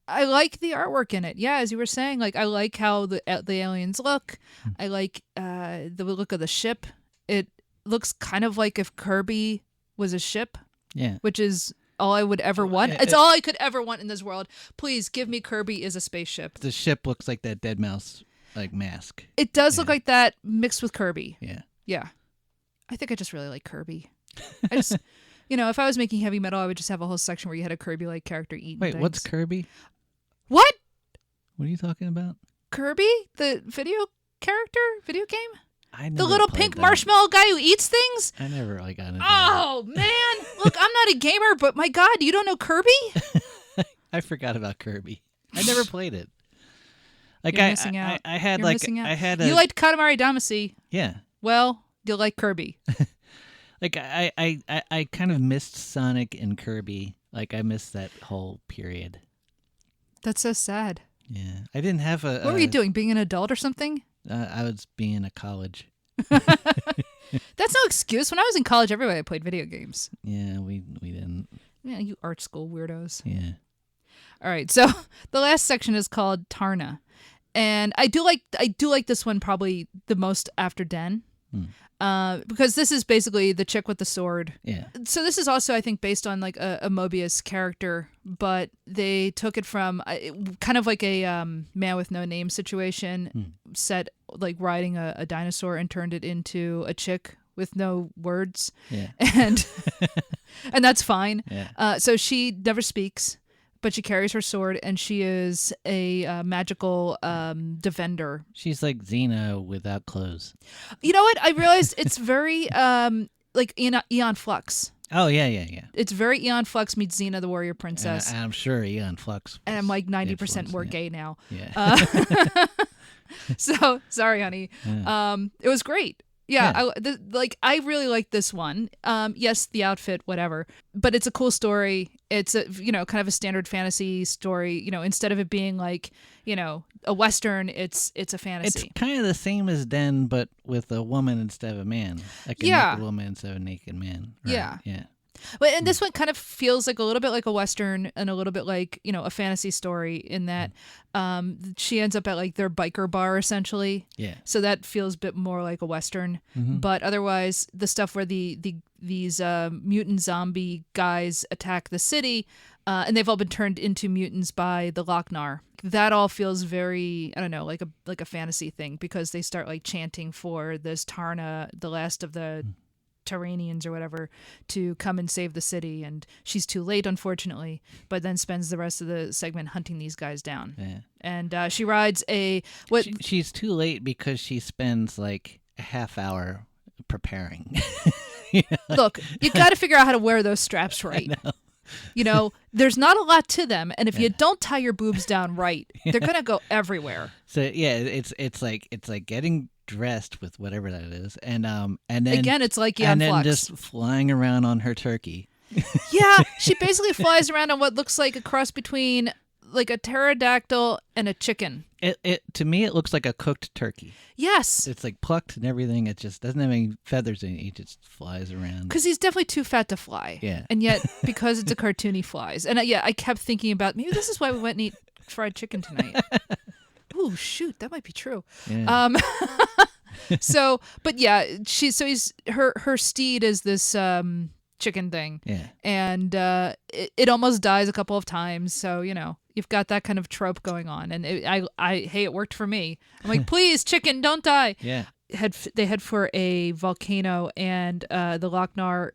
I like the artwork in it. Yeah, as you were saying, like, I like how the aliens look. I like the look of the ship. It looks kind of like if Kirby was a ship. Yeah. Which is all I would ever want. It's all I could ever want in this world. Please give me Kirby as a spaceship. The ship looks like that dead mouse. Like mask. It does look like that mixed with Kirby. Yeah. Yeah. I think I just really like Kirby. I just, you know, if I was making heavy metal, I would just have a whole section where you had a Kirby-like character eating Wait, things. what's Kirby? What? What are you talking about? Kirby? The video game? I never the little played pink that. marshmallow guy who eats things? I never really got into Oh, man. Look, I'm not a gamer, but my God, you don't know Kirby? I forgot about Kirby. I never played it. Like You're missing out. I had You're like missing out. I had You liked Katamari Damacy. Yeah. Well, you'll like Kirby. Like I kind of missed Sonic and Kirby. Like I missed that whole period. That's so sad. Yeah. I didn't have a What were you doing? Being an adult or something? I was being a college. That's no excuse. When I was in college, everybody played video games. Yeah, we didn't. Yeah, you art school weirdos. Yeah. All right, so the last section is called Tarna, and I do like this one probably the most after Den, because this is basically the chick with the sword. Yeah. So this is also, I think, based on like a Moebius character, but they took it from kind of like a Man with No Name situation, set like riding a dinosaur and turned it into a chick with no words. Yeah. And that's fine. Yeah. So she never speaks. But she carries her sword, and she is a magical defender. She's like Xena without clothes. You know what? I realized it's very like Aeon Flux. Oh, yeah. It's very Aeon Flux meets Xena the Warrior Princess. I'm sure Aeon Flux. And I'm like 90% more gay now. Yeah. So, sorry, honey. Yeah. It was great. Yeah. I really like this one. Yes, the outfit, whatever, but it's a cool story. It's a, you know, kind of a standard fantasy story. You know, instead of it being like, you know, a Western, it's a fantasy. It's kind of the same as Den, but with a woman instead of a man. Like a naked woman instead of a naked man. Right? Yeah. Yeah. But and this one kind of feels like a little bit like a Western and a little bit like, you know, a fantasy story in that she ends up at like their biker bar essentially. Yeah. So that feels a bit more like a Western. Mm-hmm. But otherwise, the stuff where these mutant zombie guys attack the city, and they've all been turned into mutants by the Lochnar. That all feels very, I don't know, like a fantasy thing, because they start like chanting for this Tarna, the last of the Terranians or whatever, to come and save the city, and she's too late, unfortunately, but then spends the rest of the segment hunting these guys down. Yeah. And she rides she's too late because she spends like a half hour preparing. Look, you got to figure out how to wear those straps right. You know, there's not a lot to them, and if you don't tie your boobs down right, they're gonna go everywhere. So yeah, it's like getting dressed with whatever that is, and then again, it's like Aeon Flux. Just flying around on her turkey. Yeah, she basically flies around on what looks like a cross between like a pterodactyl and a chicken. It to me it looks like a cooked turkey. Yes. It's like plucked and everything. It just doesn't have any feathers in it. He just flies around. Because he's definitely too fat to fly. Yeah. And yet, because it's a cartoon, he flies. And I kept thinking about, maybe this is why we went and eat fried chicken tonight. Ooh, shoot, that might be true. Yeah. So, but yeah, her steed is this chicken thing. Yeah. And it almost dies a couple of times. So, you've got that kind of trope going on. And it worked for me. I'm like, please, chicken, don't die. Yeah. They head for a volcano, and the Lochnar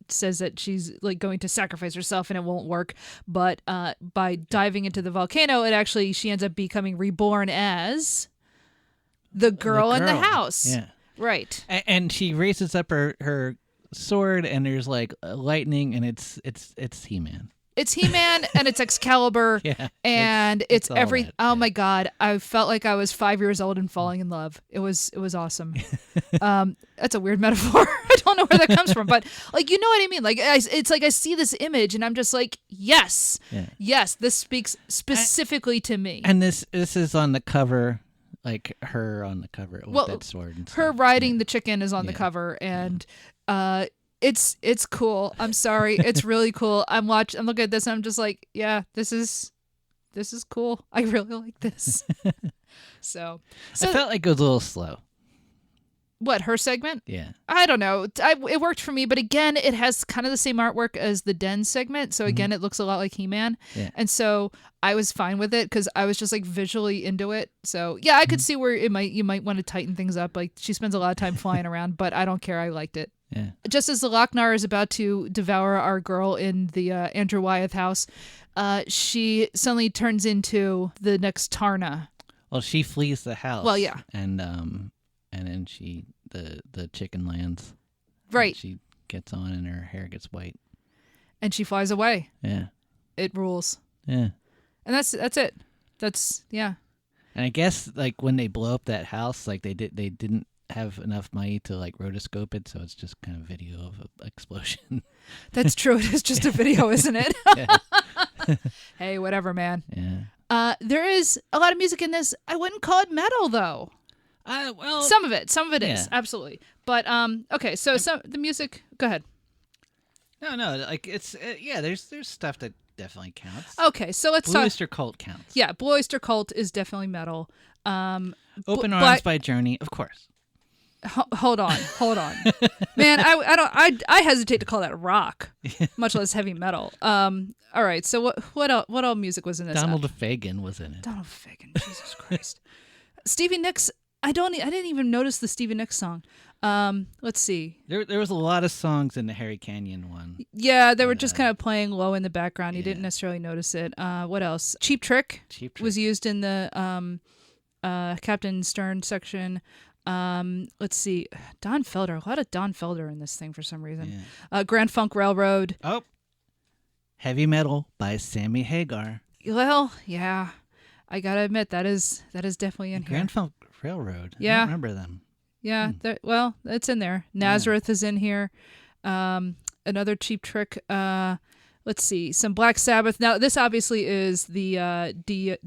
says that she's like going to sacrifice herself and it won't work. But by diving into the volcano, she ends up becoming reborn as the girl in the house. Yeah. Right. And she raises up her sword, and there's like lightning, and it's He-Man. It's He-Man and it's Excalibur. Yeah, and it's all every. that, oh yeah. my God! I felt like I was 5 years old and falling in love. It was awesome. That's a weird metaphor. I don't know where that comes from, but like you know what I mean. Like it's like I see this image and I'm just like, yes, yes, this speaks specifically to me. And this is on the cover, like her on the cover with that sword. And her stuff. riding the chicken is on the cover, and it's cool. I'm sorry, it's really cool. I'm looking at this and I'm just like, yeah, this is cool. I really like this. so I felt like it was a little slow. What, her segment? Yeah. I don't know. It worked for me, but again, it has kind of the same artwork as the Den segment. So again, it looks a lot like He-Man. Yeah. And so I was fine with it because I was just like visually into it. So yeah, I could see where you might want to tighten things up. Like she spends a lot of time flying around, but I don't care. I liked it. Yeah. Just as the Lochnar is about to devour our girl in the Andrew Wyeth house, she suddenly turns into the next Tarna. Well, she flees the house. Well, yeah. And then the chicken lands. Right. She gets on and her hair gets white. And she flies away. Yeah. It rules. Yeah. And that's it. That's yeah. And I guess like when they blow up that house, like they didn't have enough money to like rotoscope it, so it's just kind of video of an explosion. That's true. It is just a video, isn't it? Yeah. Hey, whatever, man. Yeah. There is a lot of music in this. I wouldn't call it metal though. Well, some of it yeah. is absolutely. But okay, so the music. Go ahead. No, like it's There's stuff that definitely counts. Okay, so let's Blue talk. Oyster Cult counts. Yeah, Blue Oyster Cult is definitely metal. Open Arms by Journey, of course. Hold on, man. I hesitate to call that rock, much less heavy metal. All right. So what all music was in this? Donald Fagen was in it. Donald Fagen, Jesus Christ. Stevie Nicks. I didn't even notice the Stevie Nicks song. Let's see. There was a lot of songs in the Harry Canyon one. Yeah, they were just kind of playing low in the background. You didn't necessarily notice it. What else? Cheap Trick was used in the Captain Stern section. Let's see. Don Felder. A lot of Don Felder in this thing for some reason. Yeah. Grand Funk Railroad. Oh. Heavy Metal by Sammy Hagar. Well, yeah. I gotta admit that is definitely in here. Grand Funk Railroad. Yeah. I don't remember them. Yeah. Well, it's in there. Nazareth is in here. Another Cheap Trick. Let's see. Some Black Sabbath. Now, this obviously is the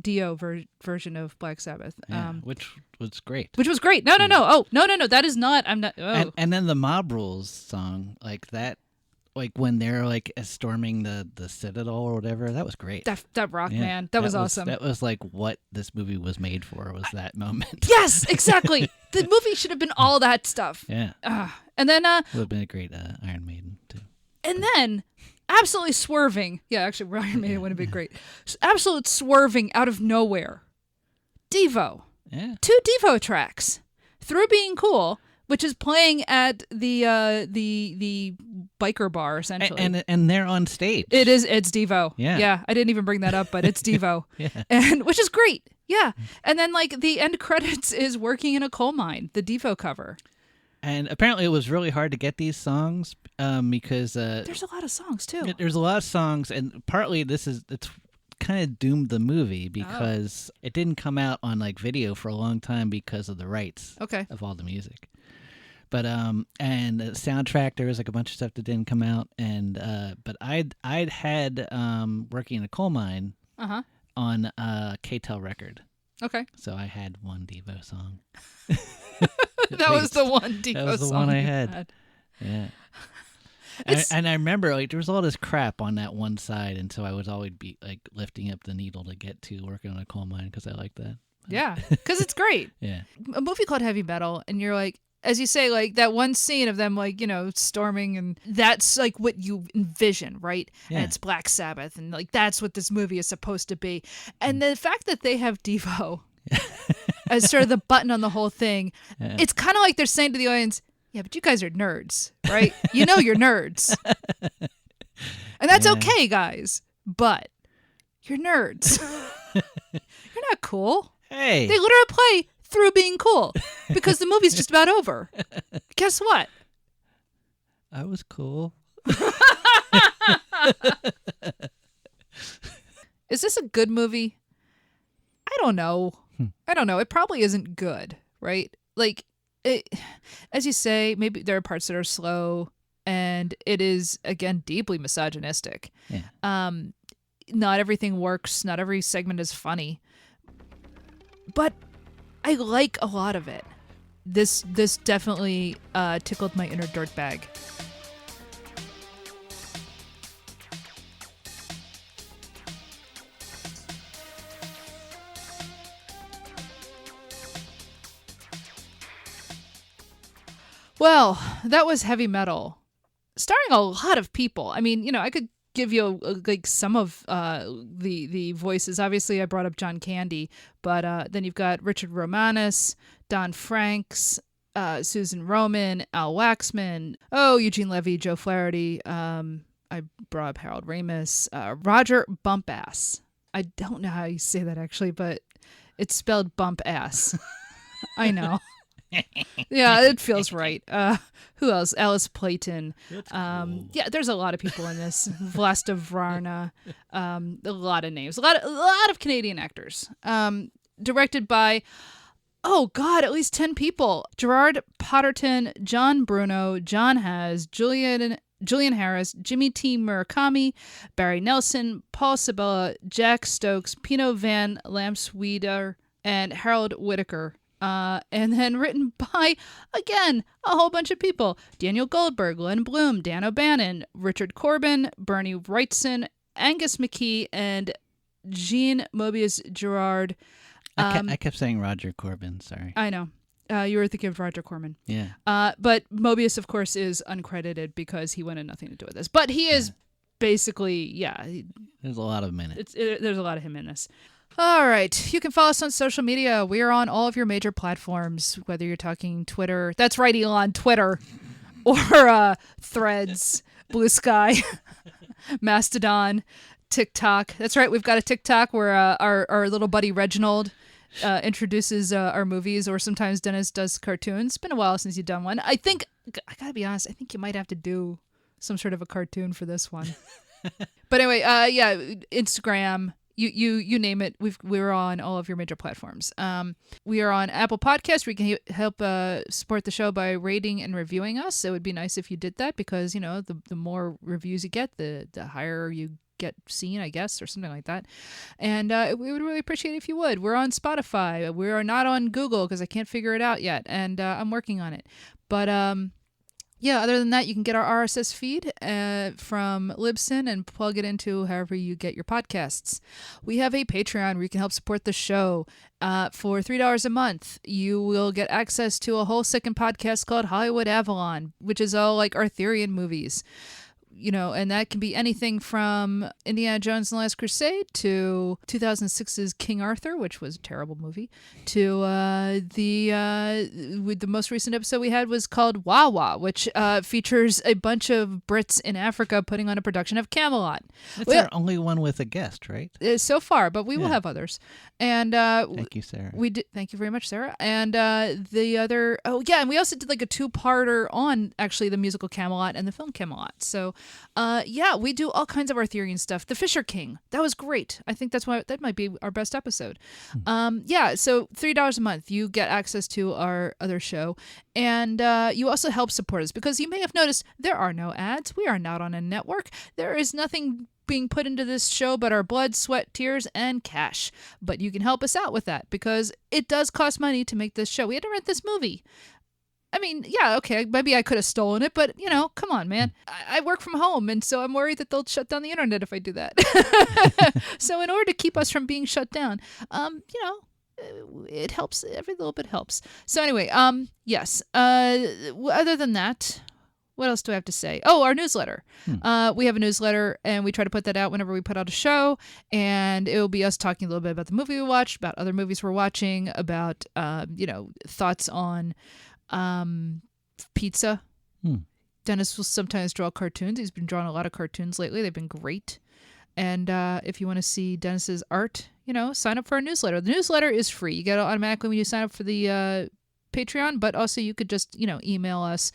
Dio version of Black Sabbath. Yeah, which was great. Which was great. No. Oh, no. That is not. I'm not. Oh. And then the Mob Rules song, like that, like when they're like storming the Citadel or whatever, that was great. That rock, man. That was awesome. That was like what this movie was made for, was that moment. Yes, exactly. The movie should have been all that stuff. Yeah. And then would have been a great Iron Maiden too. And then absolutely swerving. Yeah, actually, Iron Maiden would have been great. Absolute swerving out of nowhere. Devo. Yeah. 2 Devo tracks. Through Being Cool, which is playing at the biker bar essentially. And they're on stage. It's Devo. Yeah. Yeah. I didn't even bring that up, but it's Devo. Yeah. And which is great. Yeah. And then like the end credits is Working in a Coal Mine, the Devo cover. And apparently it was really hard to get these songs because there's a lot of songs too. There's a lot of songs, and partly it's kind of doomed the movie because it didn't come out on like video for a long time because of the rights of all the music. But and the soundtrack, there was like a bunch of stuff that didn't come out, and but I'd had Working in a Coal Mine on a K-Tel record. Okay. So I had one Devo song. That was the one Devo song. That was the one I you had. Yeah. And I remember like there was all this crap on that one side, and so I was always be like lifting up the needle to get to working on a coal mine because I like that. Yeah, because it's great. Yeah. A movie called Heavy Metal, and you're like, as you say, like that one scene of them like, storming, and that's like what you envision, right? Yeah. And it's Black Sabbath, and like that's what this movie is supposed to be. And the fact that they have Devo as sort of the button on the whole thing, it's kind of like they're saying to the audience, yeah, but you guys are nerds, right? You know you're nerds. And that's okay, guys, but you're nerds. You're not cool. Hey. They literally play through being cool because the movie's just about over. Guess what? I was cool. Is this a good movie? I don't know. It probably isn't good, right? Like, as you say, maybe there are parts that are slow, and it is, again, deeply misogynistic. Yeah. Not everything works. Not every segment is funny. But I like a lot of it. This definitely tickled my inner dirtbag. Well, that was Heavy Metal, starring a lot of people. I mean, I could give you like some of the voices. Obviously, I brought up John Candy, but then you've got Richard Romanus, Don Francks, Susan Roman, Al Waxman, Eugene Levy, Joe Flaherty. I brought up Harold Ramis, Rodger Bumpass. I don't know how you say that actually, but it's spelled bump ass. I know. Yeah, it feels right. Who else? Alice Playten. Cool. Yeah, there's a lot of people in this. Vlasta Varna. A lot of names. A lot of Canadian actors. Directed by, at least 10 people. Gerald, Potterton, John Bruno, John Haas, Julian Harris, Jimmy T. Murakami, Barry Nelson, Paul Sabella, Jack Stokes, Pino Van Lamsweeder, and Harold Whitaker. And then written by, again, a whole bunch of people. Daniel Goldberg, Len Blum, Dan O'Bannon, Richard Corben, Bernie Wrightson, Angus McKie, and Jean Moebius Giraud. I kept saying Rodger Corben, sorry. I know. You were thinking of Richard Corben. Yeah. But Moebius, of course, is uncredited because he wanted nothing to do with this. But he is basically, There's a lot of him in it. There's a lot of him in this. All right. You can follow us on social media. We are on all of your major platforms, whether you're talking Twitter. That's right, Elon, Twitter. Or Threads, Blue Sky, Mastodon, TikTok. That's right. We've got a TikTok where our little buddy Reginald introduces our movies, or sometimes Dennis does cartoons. It's been a while since you've done one. I got to be honest, I think you might have to do some sort of a cartoon for this one. But anyway, Instagram. You name it. We're on all of your major platforms. We are on Apple Podcasts. We can help support the show by rating and reviewing us. It would be nice if you did that because, the more reviews you get, the higher you get seen, I guess, or something like that. And we would really appreciate it if you would. We're on Spotify. We are not on Google because I can't figure it out yet. And I'm working on it. But other than that, you can get our RSS feed from Libsyn and plug it into however you get your podcasts. We have a Patreon where you can help support the show. For $3 a month, you will get access to a whole second podcast called Hollywood Avalon, which is all like Arthurian movies. And that can be anything from Indiana Jones and the Last Crusade to 2006's King Arthur, which was a terrible movie, to the most recent episode we had was called Wawa, which features a bunch of Brits in Africa putting on a production of Camelot. That's our only one with a guest, right? So far, but we will have others. And thank you, Sarah. Thank you very much, Sarah. And the other, and we also did like a two-parter on actually the musical Camelot and the film Camelot. So we do all kinds of Arthurian stuff. The Fisher King, that was great. I think that might be our best episode. So $3 a month, you get access to our other show, and you also help support us because you may have noticed there are no ads. We are not on a network. There is nothing being put into this show but our blood, sweat, tears, and cash. But you can help us out with that because it does cost money to make this show. We had to rent this movie. I mean, yeah, okay, maybe I could have stolen it, but, come on, man. I work from home, and so I'm worried that they'll shut down the internet if I do that. So in order to keep us from being shut down, it helps. Every little bit helps. So anyway, yes. Other than that, what else do I have to say? Oh, our newsletter. We have a newsletter, and we try to put that out whenever we put out a show, and it will be us talking a little bit about the movie we watched, about other movies we're watching, about, thoughts on pizza. Dennis will sometimes draw cartoons. He's been drawing a lot of cartoons lately. They've been great. And if you want to see Dennis's art, sign up for our newsletter. The newsletter is free. You get it automatically when you sign up for the Patreon, but also you could just, email us,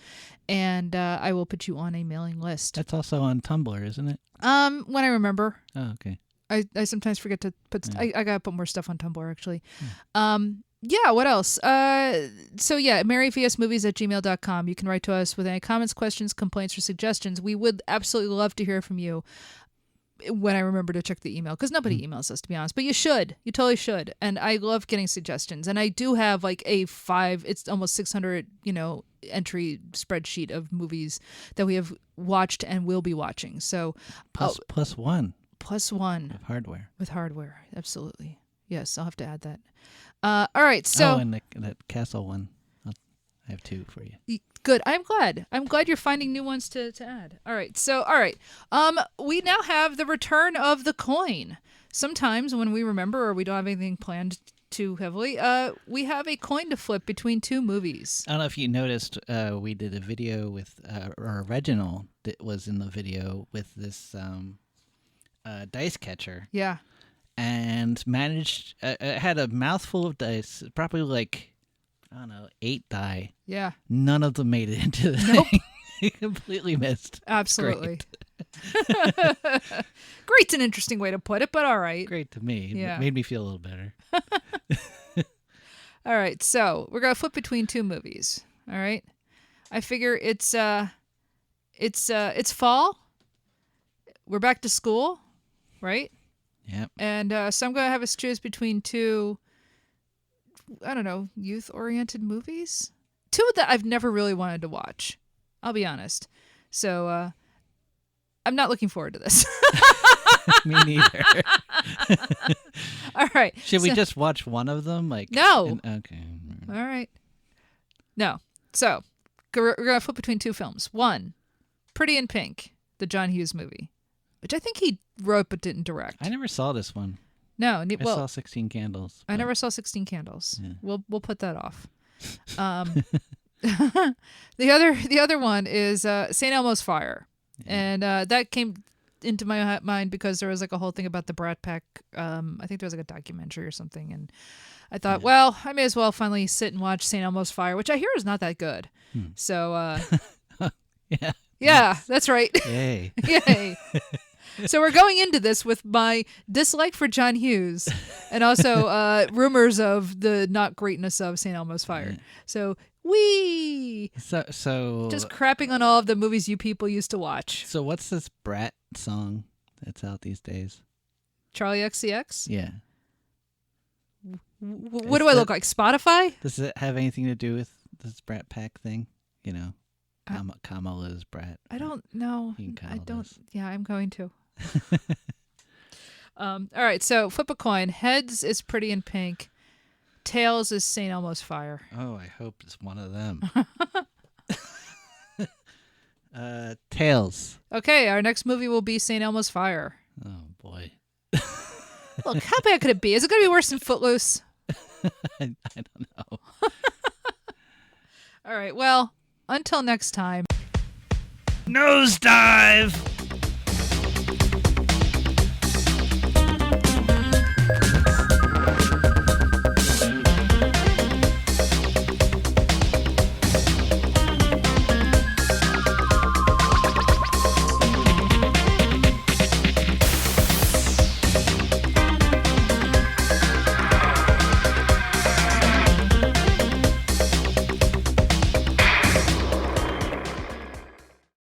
and I will put you on a mailing list. That's also on Tumblr, isn't it? When I remember. Oh, okay. I sometimes forget to put. I gotta put more stuff on Tumblr actually. Yeah, what else? So yeah, maryvsmovies@gmail.com. You can write to us with any comments, questions, complaints, or suggestions. We would absolutely love to hear from you when I remember to check the email, because nobody emails us, to be honest, but you should. You totally should. And I love getting suggestions. And I do have like it's almost 600, entry spreadsheet of movies that we have watched and will be watching. So plus one. Plus one. With hardware. With hardware. Absolutely. Yes, I'll have to add that. All right, so... Oh, and the castle one. I have two for you. Good. I'm glad you're finding new ones to add. All right, so, we now have the return of the coin. Sometimes when we remember or we don't have anything planned too heavily, we have a coin to flip between two movies. I don't know if you noticed, we did a video with, or Reginald that was in the video with this dice catcher. Yeah. And managed, had a mouthful of dice, probably like, 8 die. Yeah. None of them made it into the thing. He completely missed. Absolutely. Great's an interesting way to put it, but all right. Great to me. Yeah. It made me feel a little better. All right, so we're going to flip between two movies. All right. I figure it's fall. We're back to school, right? Yep. And so I'm going to have us choose between two, youth-oriented movies. Two that I've never really wanted to watch. I'll be honest. So I'm not looking forward to this. Me neither. All right. Should we just watch one of them? No. Okay. All right. No. So we're going to flip between two films. One, Pretty in Pink, the John Hughes movie, which I think he wrote but didn't direct. I never saw this one. No. I saw 16 Candles. I never saw 16 Candles. Yeah. We'll put that off. The other one is St. Elmo's Fire. Yeah. And that came into my mind because there was like a whole thing about the Brat Pack. I think there was like a documentary or something. And I thought, well, I may as well finally sit and watch St. Elmo's Fire, which I hear is not that good. So, yeah. Yeah, that's right. Yay. Yay. So we're going into this with my dislike for John Hughes and also rumors of the not greatness of St. Elmo's Fire. Yeah. So So just crapping on all of the movies you people used to watch. So what's this Brat song that's out these days? Charlie XCX? Yeah. What do I look like? Spotify? Does it have anything to do with this Brat Pack thing? Kamala's Brat. I don't know. I don't. This. Yeah, I'm going to. All right, so flip a coin. Heads is Pretty in Pink. Tails is St. Elmo's Fire. Oh, I hope it's one of them. Tails. Okay, our next movie will be St. Elmo's Fire. Oh, boy. Look, how bad could it be? Is it going to be worse than Footloose? I don't know. All right, well, until next time. Nosedive!